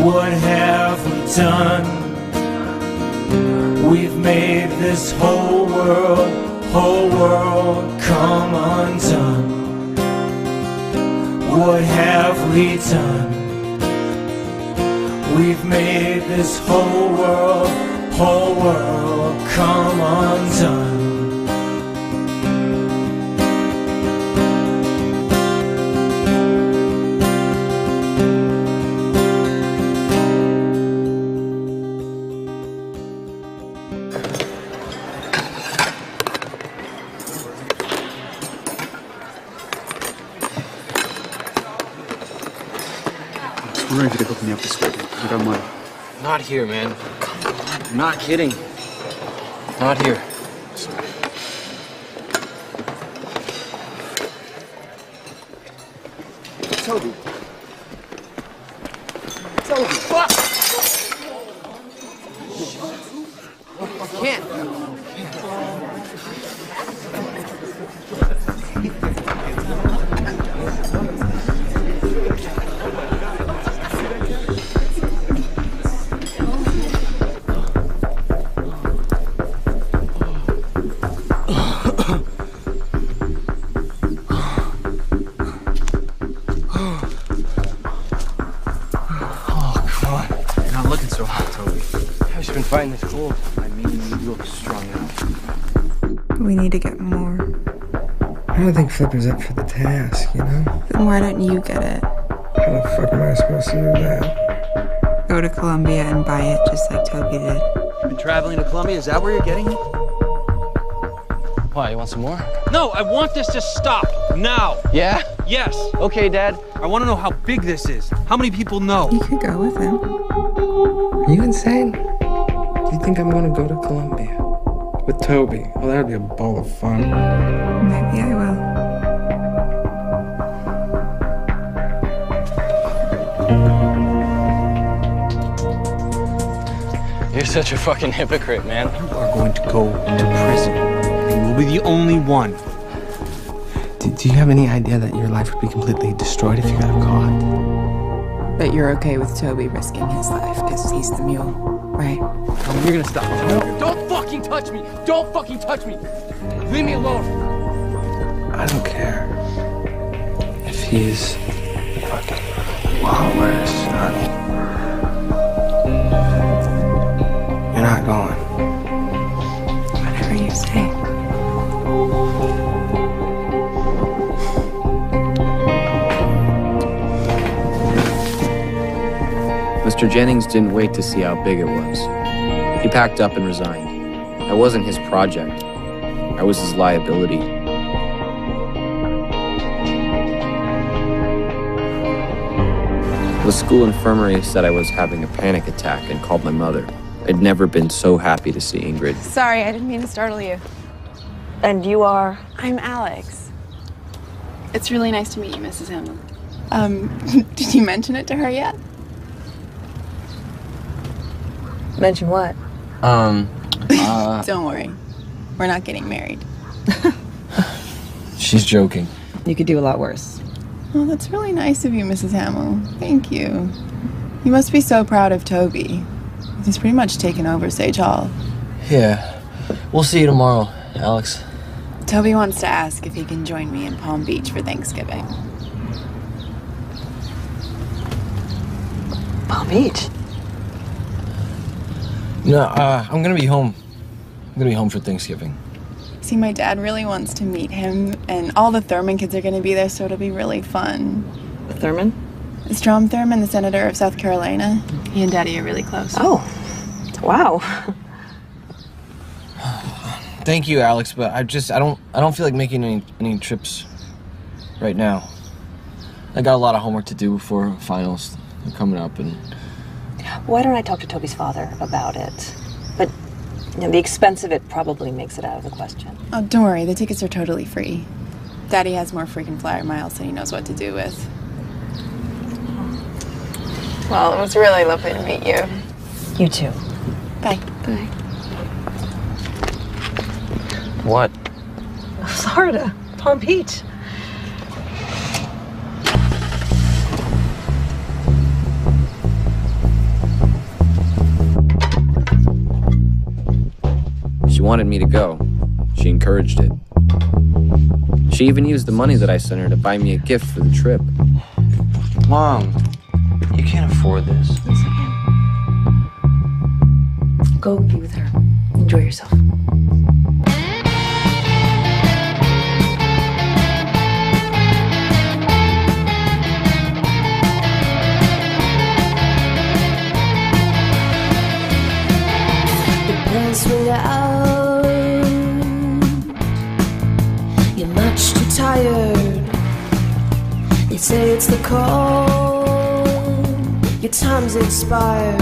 What have we done? We've made this whole world come undone. What have we done? We've made this whole world come undone. I'm wondering if you could hook me up this weekend. I got money. Not here, man. I'm not kidding. Not here. Sorry. Toby. Toby, fuck! I can't. Fighting this cold. I mean, you look strung out. We need to get more. I don't think Flipper's up for the task, you know? Then why don't you get it? How the fuck am I supposed to do that? Go to Columbia and buy it just like Toby did. Been traveling to Columbia? Is that where you're getting it? Why, you want some more? No, I want this to stop now. Yeah? Yes. Okay, Dad. I want to know how big this is. How many people know? You could go with him. Are you insane? Do you think I'm gonna go to Columbia with Toby? Oh, that'd be a ball of fun. Maybe I will. You're such a fucking hypocrite, man. You are going to go to prison. And you will be the only one. Do you have any idea that your life would be completely destroyed if you got caught? But you're okay with Toby risking his life because he's the mule, right? You're gonna stop. Don't fucking touch me! Don't fucking touch me! Leave me alone! I don't care if he's fucking Wallace, honey. You're not going. Whatever you say. Mr. Jennings didn't wait to see how big it was. He packed up and resigned. I wasn't his project. I was his liability. The school infirmary said I was having a panic attack and called my mother. I'd never been so happy to see Ingrid. Sorry, I didn't mean to startle you. And you are? I'm Alex. It's really nice to meet you, Mrs. Hamlin. Did you mention it to her yet? Mention what? Don't worry. We're not getting married. She's joking. You could do a lot worse. Oh, that's really nice of you, Mrs. Hamill. Thank you. You must be so proud of Toby. He's pretty much taken over Sage Hall. Yeah. We'll see you tomorrow, Alex. Toby wants to ask if he can join me in Palm Beach for Thanksgiving. Palm Beach? No, I'm gonna be home. I'm gonna be home for Thanksgiving. See, my dad really wants to meet him, and all the Thurman kids are gonna be there, so it'll be really fun. The Thurman? Strom Thurman, the senator of South Carolina. He and Daddy are really close. Oh, wow. Thank you, Alex, but I don't feel like making any trips right now. I got a lot of homework to do before finals coming up, and Why don't I talk to Toby's father about it? But the expense of it probably makes it out of the question. Oh, don't worry, the tickets are totally free. Daddy has more freaking flyer miles than he knows what to do with. Well, it was really lovely to meet you. You too. Bye. Bye. What? Florida, Palm Beach. She wanted me to go. She encouraged it. She even used the money that I sent her to buy me a gift for the trip. Mom, you can't afford this. Yes, I can. Go be with her. Enjoy yourself. Swing out. You're much too tired. You say it's the cold. Your time's expired.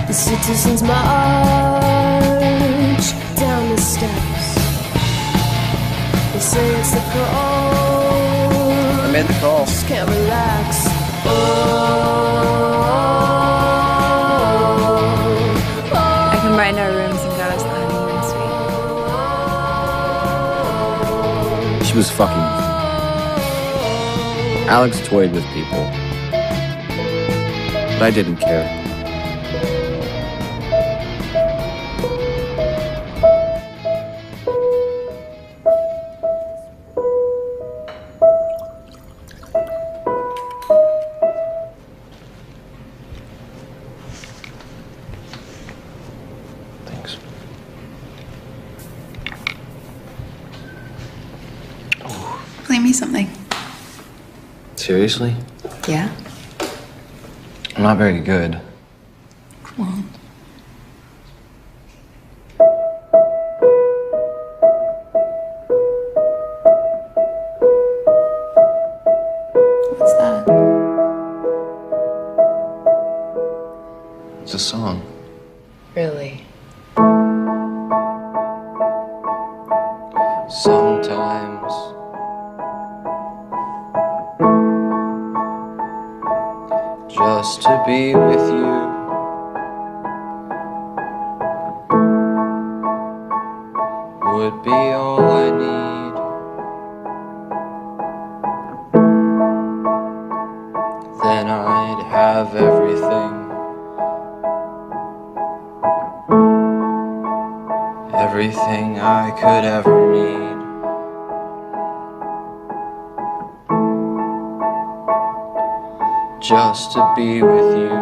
The citizens march down the steps. They say it's the cold. made the call. Just can't relax. I combined our rooms and got us the honeymoon suite. She was fucking with me. Alex toyed with people, but I didn't care. Thanks. Play me something. Seriously? Yeah? I'm not very good. Come on. What's that? It's a song. Really? Sometimes just to be with you would be all I need. Then I'd have everything. Everything I could ever need. Just to be with you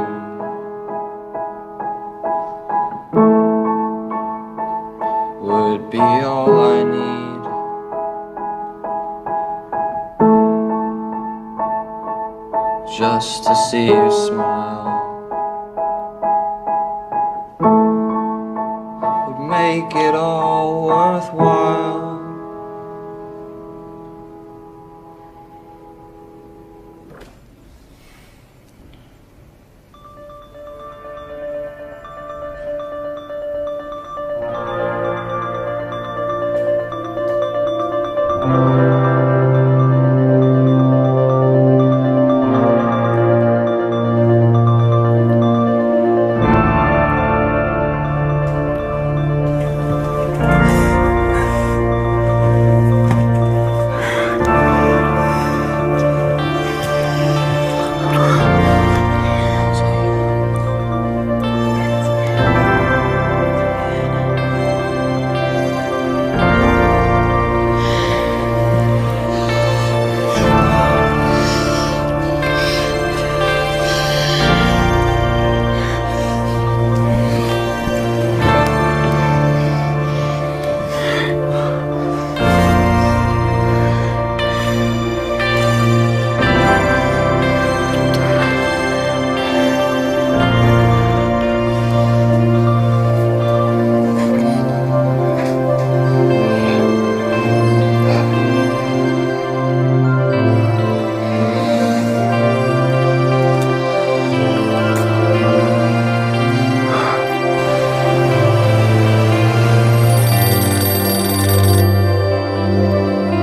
would be all I need. Just to see you smile would make it all worthwhile.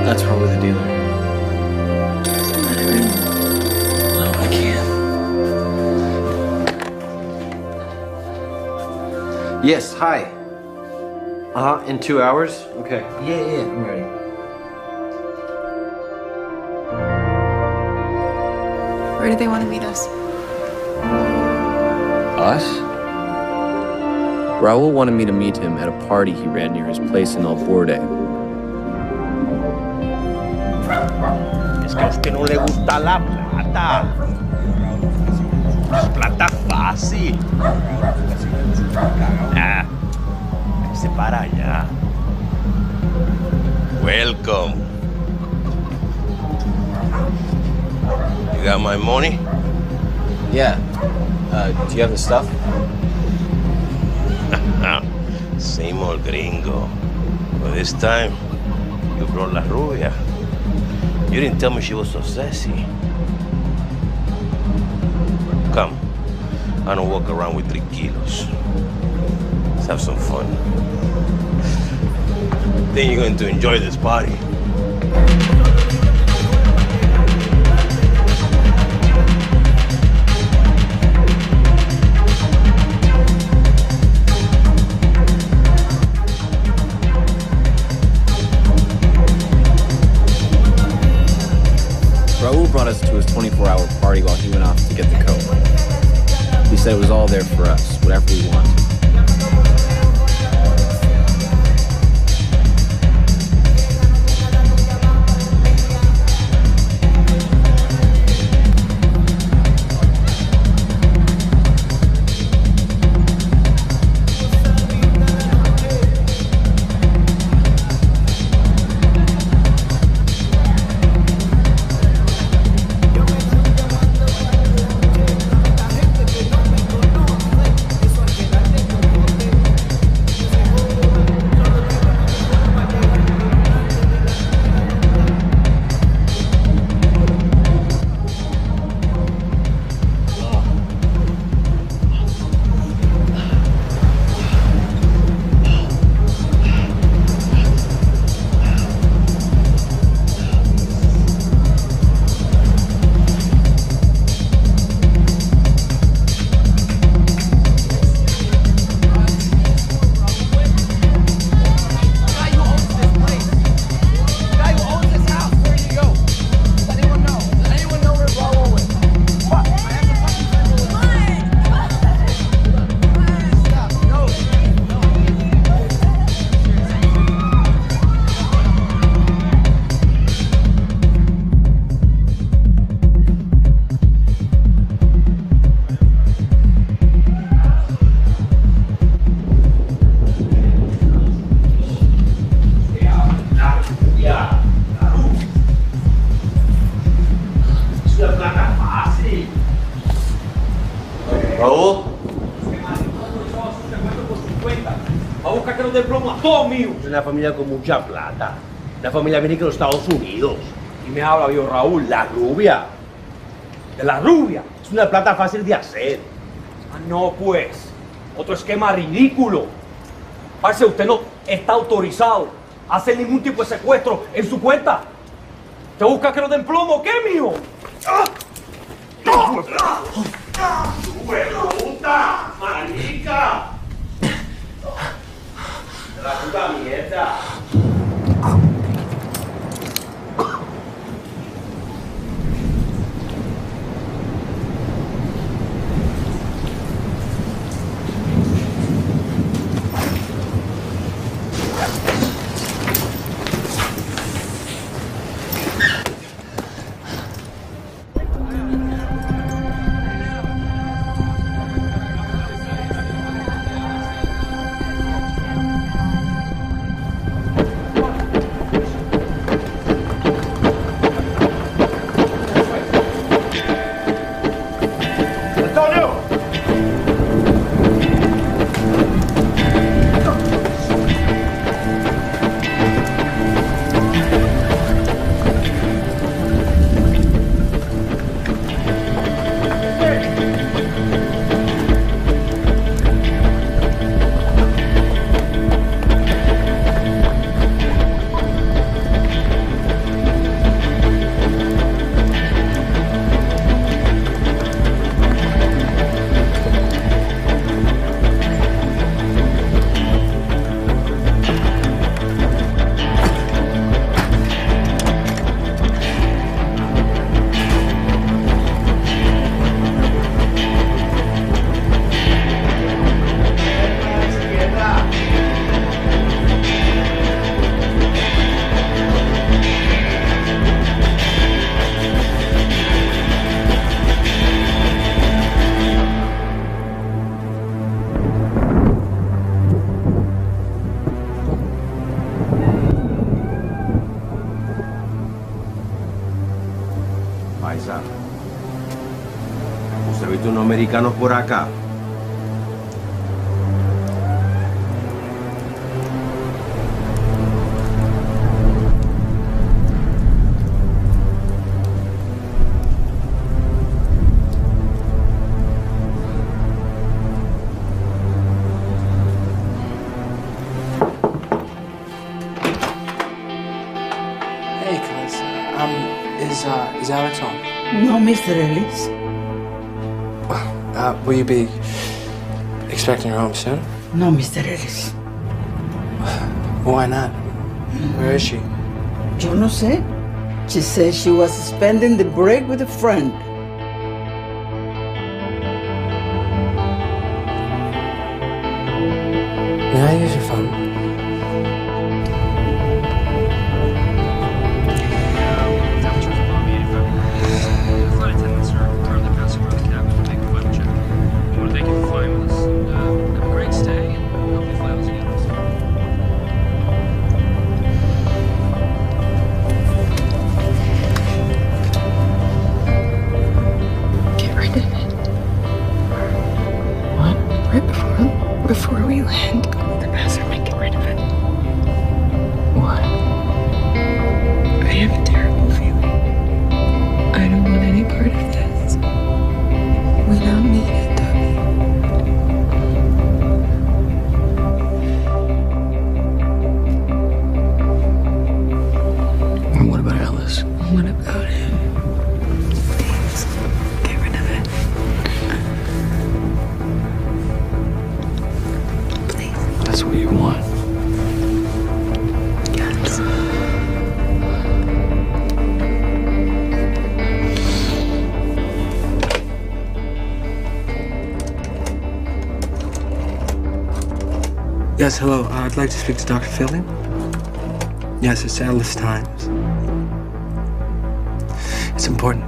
That's probably the dealer. No, I can't. Yes, hi. In 2 hours? Okay. Yeah, I'm ready. Where do they want to meet us? Us? Raul wanted me to meet him at a party he ran near his place in El Borde. Es que a usted no le gusta la plata. Es plata fácil. Ah, se para allá. Welcome. You got my money? Yeah. Do you have the stuff? Same old gringo. But this time, you brought la rubia. You didn't tell me she was so sassy. Come. I don't walk around with 3 kilos. Let's have some fun. Think you're going to enjoy this party. all there for us, whatever we want. Raúl. Va a buscar que nos den plomo a todos míos. Es una familia con mucha plata. Una familia viene de los Estados Unidos. Y me habla, viejo Raúl. La rubia. ¿De la rubia? Es una plata fácil de hacer. Ah, no, pues. Otro esquema ridículo. Parce, usted no está autorizado a hacer ningún tipo de secuestro en su cuenta. ¿Te busca que nos den plomo? ¿Qué, mijo? ¡Ah! ¡Puta! ¡Marica! ¡La puta mierda! Paisa, ¿usted ha visto unos americanos por acá? Hey, cuz, is Alex home? No, Mr. Ellis. Will you be expecting her home soon? No, Mr. Ellis. Why not? Where is she? Yo no sé. She said she was spending the break with a friend. May I use your phone? Before we land, go to the bathroom and get rid of it. What? I have a terrible feeling. I don't want any part of this. We don't need it, Toby. And what about Alice? What about him? Please, get rid of it. That's what you want. Yes. Yes, hello. I'd like to speak to Dr. Filme. Yes, it's Alice Times. It's important.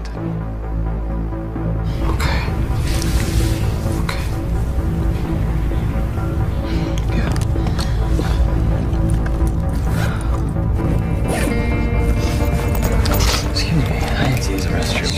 Excuse me, I need to use the restroom.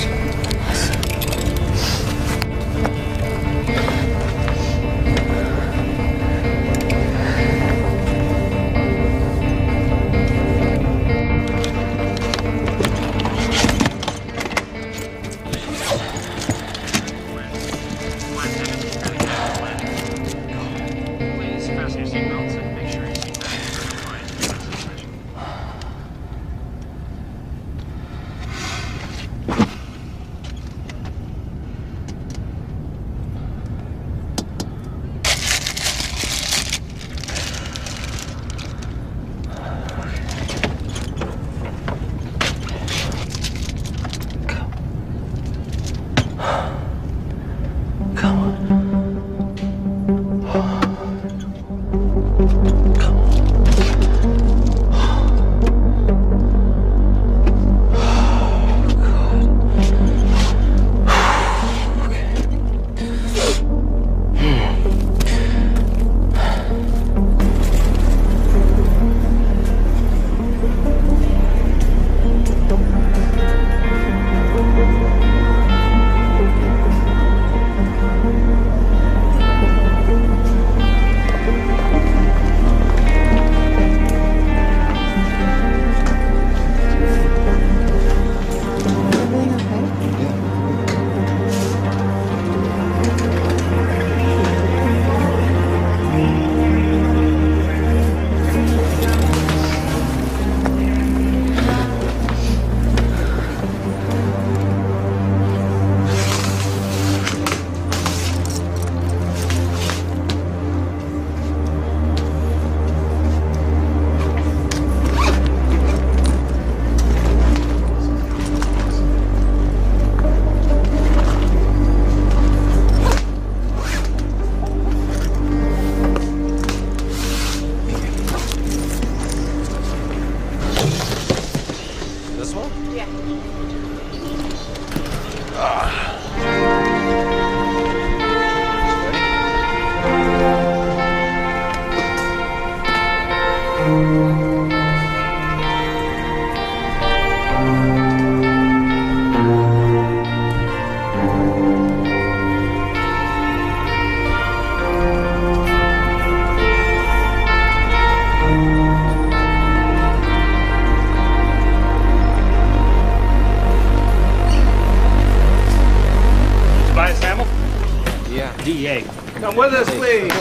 DEA. Come with us, please.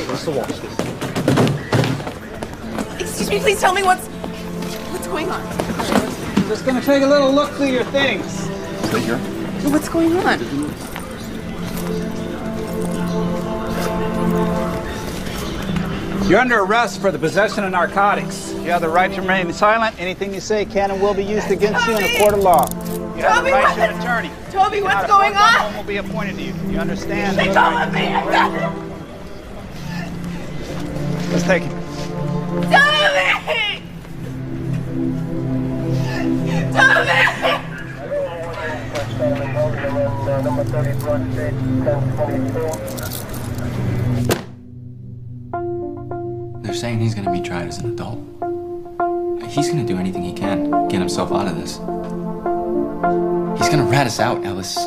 Excuse me, please tell me what's going on. Just gonna take a little look through your things. Stay here. What's going on? You're under arrest for the possession of narcotics. You have the right to remain silent. Anything you say can and will be used against you in a court of law. You have the right to an attorney. Toby, what's going on? One will be appointed to you. You understand? They don't let me in. Let's take him. Tommy! Tommy! They're saying he's gonna be tried as an adult. He's gonna do anything he can, get himself out of this. He's gonna rat us out, Ellis.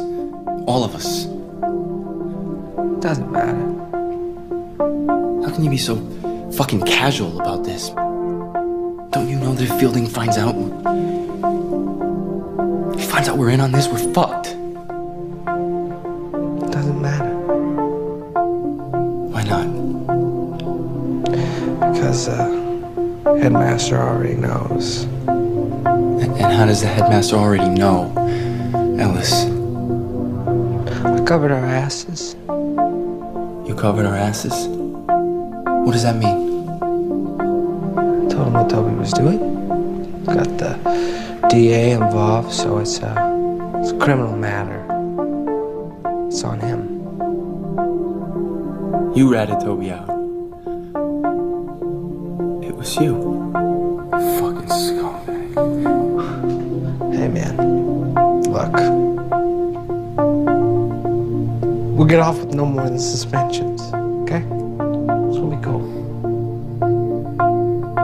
All of us. Doesn't matter. How can you be so fucking casual about this? Don't you know that if Fielding finds out... If he finds out we're in on this, we're fucked. Doesn't matter. Why not? Because, headmaster already knows. And how does the headmaster already know, Ellis? I covered our asses. You covered our asses? What does that mean? I told him what Toby was doing. Got the DA involved, so it's a criminal matter. It's on him. You ratted Toby out. It was you. Fucking scumbag. Hey, man. Look. We'll get off with no more than suspensions, okay? That's what we go.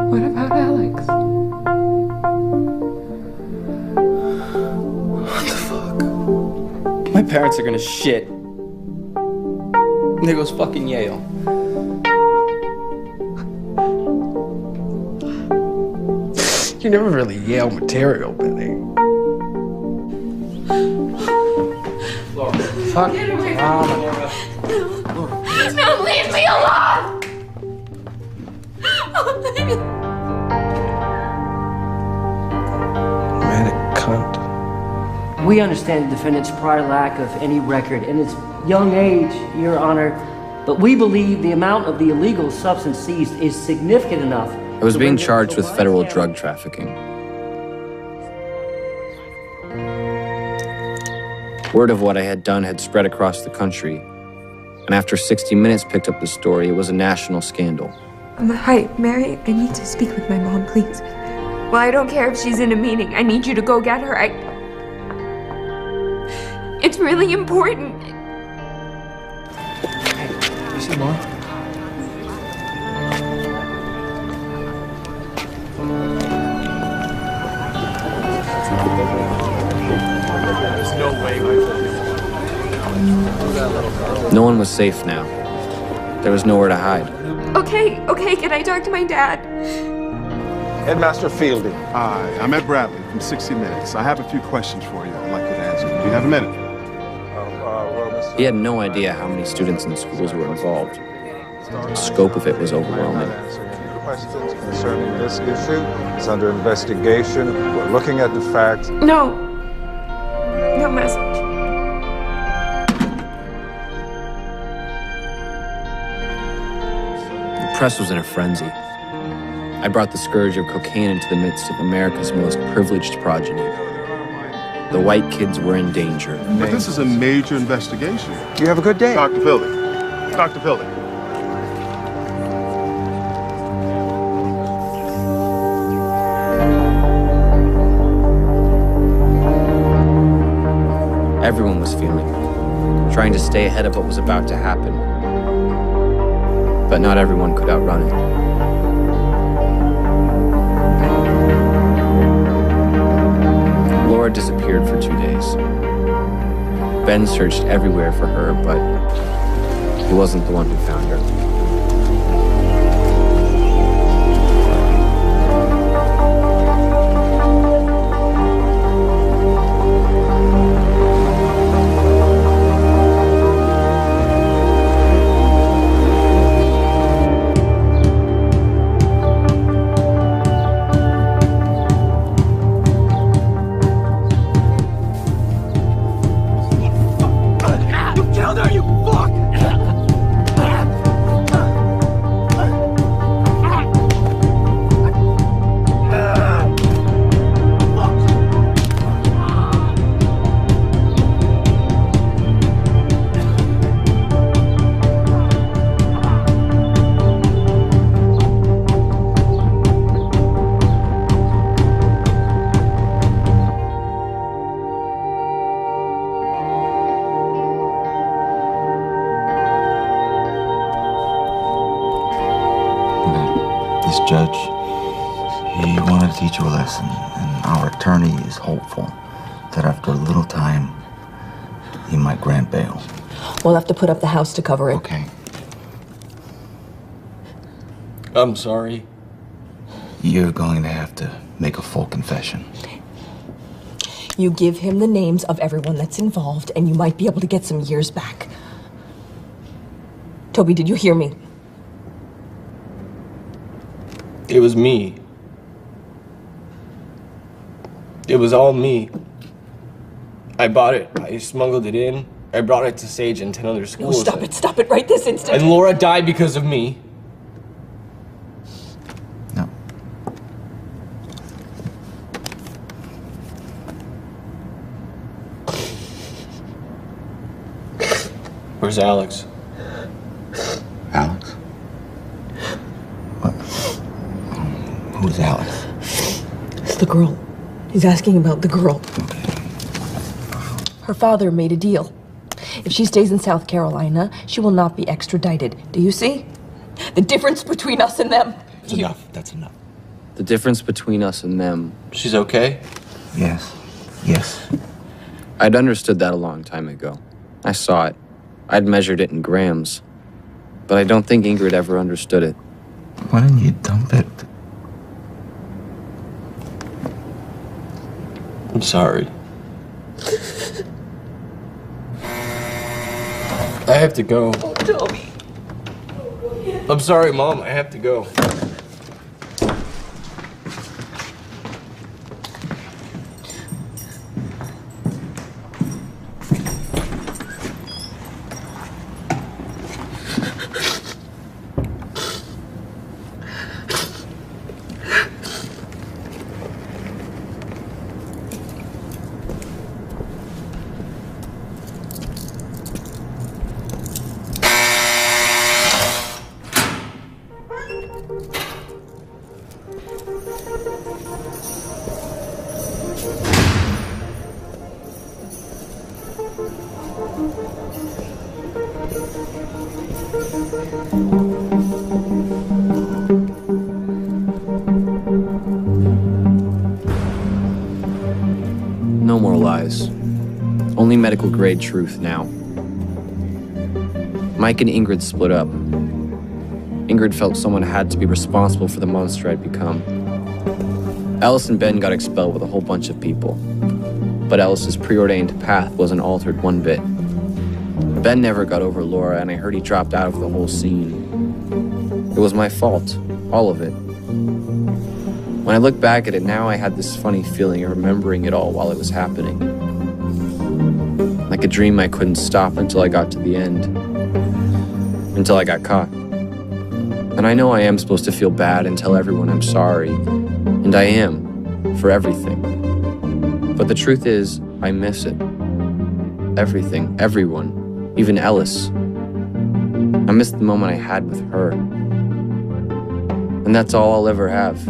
What about Alex? What the fuck? My parents are gonna shit. And there goes fucking Yale. You're never really Yale material, Benny. Fuck. No, leave me alone! Man, a cunt. We understand the defendant's prior lack of any record and his young age, Your Honor, but we believe the amount of the illegal substance seized is significant enough. I was being charged with federal drug trafficking. Word of what I had done had spread across the country, and after 60 Minutes picked up the story, it was a national scandal. Hi, Mary. I need to speak with my mom, please. Well, I don't care if she's in a meeting. I need you to go get her. It's really important. Hey, you see Mom? There's no way, No one was safe now. There was nowhere to hide. Okay, can I talk to my dad? Headmaster Fielding. Hi, I'm Ed Bradley from 60 Minutes. I have a few questions for you I'd like you to answer. Do you have a minute? He had no idea how many students and schools were involved. The scope of it was overwhelming. Questions concerning this issue is under investigation. We're looking at the facts. No message. The press was in a frenzy. I brought the scourge of cocaine into the midst of America's most privileged progeny. The white kids were in danger. But this is a major investigation. You have a good day. Dr. Fielding. Dr. Fielding. Everyone was fuming, trying to stay ahead of what was about to happen. But not everyone could outrun it. Laura disappeared for 2 days. Ben searched everywhere for her, but he wasn't the one who found her. Judge, he wanted to teach you a lesson, and our attorney is hopeful that after a little time, he might grant bail. We'll have to put up the house to cover it. Okay. I'm sorry. You're going to have to make a full confession. You give him the names of everyone that's involved, and you might be able to get some years back. Toby, did you hear me? It was me. It was all me. I bought it. I smuggled it in. I brought it to Sage and 10 other schools. No, stop it right this instant. And Laura died because of me. No. Where's Alex? Alex? What? Who's Alex? It's the girl. He's asking about the girl. Her father made a deal. If she stays in South Carolina, she will not be extradited. Do you see? The difference between us and them. That's enough. That's enough. The difference between us and them. She's okay? Yes. Yes. I'd understood that a long time ago. I saw it. I'd measured it in grams. But I don't think Ingrid ever understood it. Why didn't you dump it? I'm sorry. I have to go. Oh, Toby. I'm sorry, Mom. I have to go. No more lies. Only medical grade truth now. Mike and Ingrid split up. Ingrid felt someone had to be responsible for the monster I'd become. Alice and Ben got expelled with a whole bunch of people. But Alice's preordained path wasn't altered one bit. Ben never got over Laura, and I heard he dropped out of the whole scene. It was my fault, all of it. When I look back at it now, I had this funny feeling of remembering it all while it was happening. Like a dream I couldn't stop until I got to the end. Until I got caught. And I know I am supposed to feel bad and tell everyone I'm sorry. And I am, for everything. But the truth is, I miss it. Everything, everyone, even Ellis. I miss the moment I had with her. And that's all I'll ever have.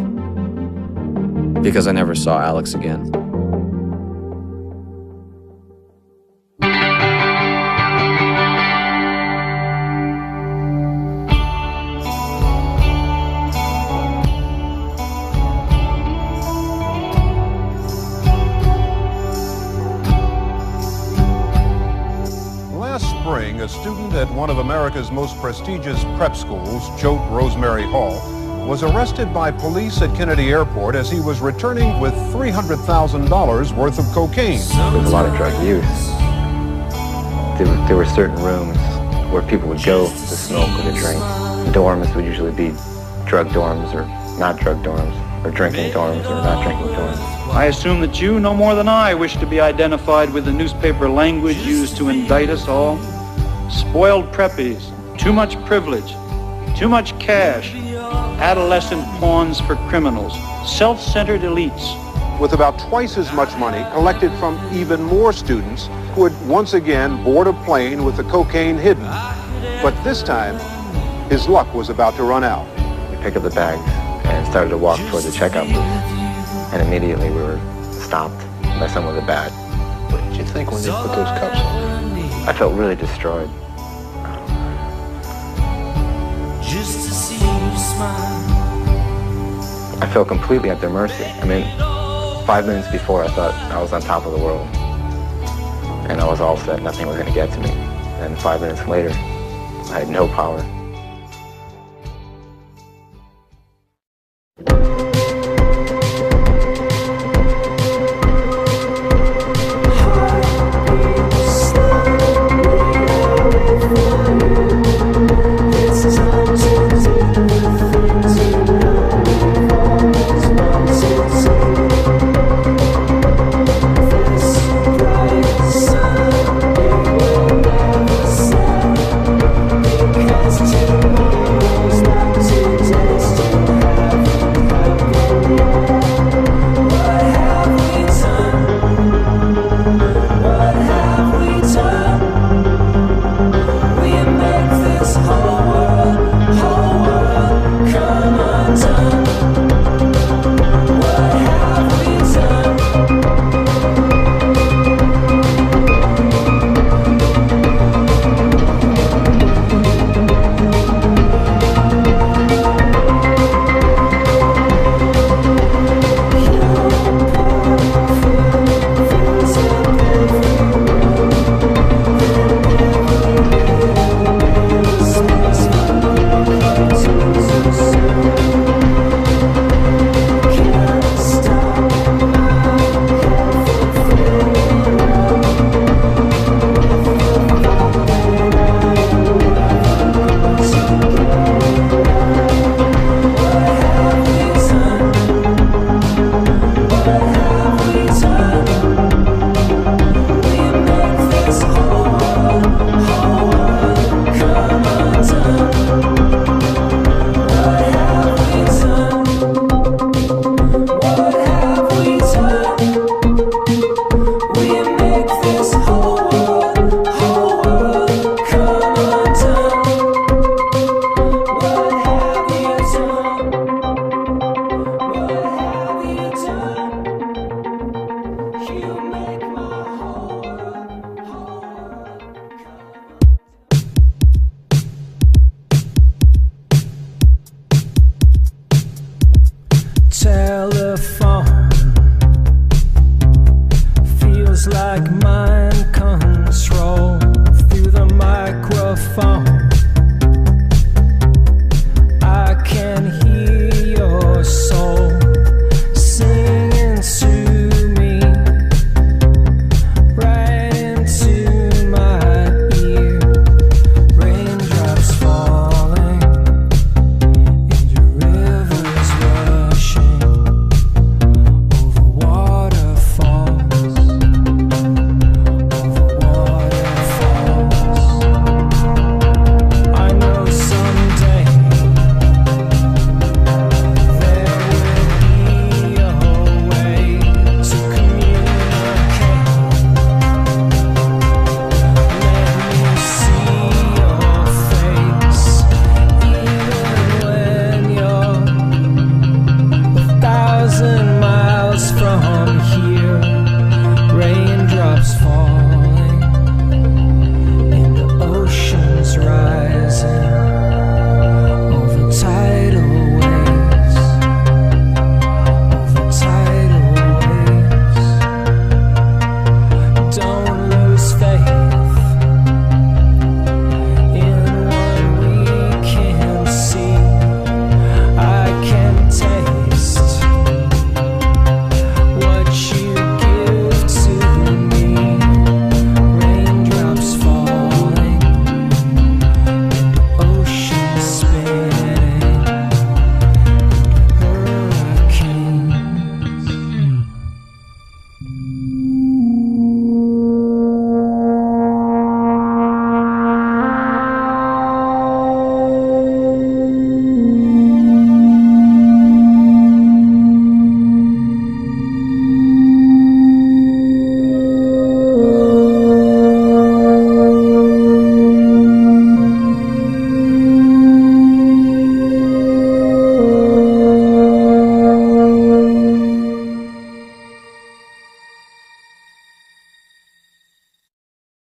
Because I never saw Alex again. Last spring, a student at one of America's most prestigious prep schools, Choate Rosemary Hall, was arrested by police at Kennedy Airport as he was returning with $300,000 worth of cocaine. There's a lot of drug use. There were certain rooms where people would go to smoke or to drink. Dorms would usually be drug dorms or not drug dorms, or drinking dorms or not drinking dorms. I assume that you, no more than I, wish to be identified with the newspaper language used to indict us all. Spoiled preppies, too much privilege, too much cash, adolescent pawns for criminals, self-centered elites. With about twice as much money collected from even more students who had once again board a plane with the cocaine hidden. But this time, his luck was about to run out. We picked up the bags and started to walk toward the checkout booth. And immediately we were stopped by someone with a bag. What did you think when they put those cuffs on? I felt really destroyed. Just to see you smile I feel completely at their mercy. I mean, 5 minutes before I thought I was on top of the world. And I was all set, nothing was gonna get to me. And 5 minutes later, I had no power. Telephone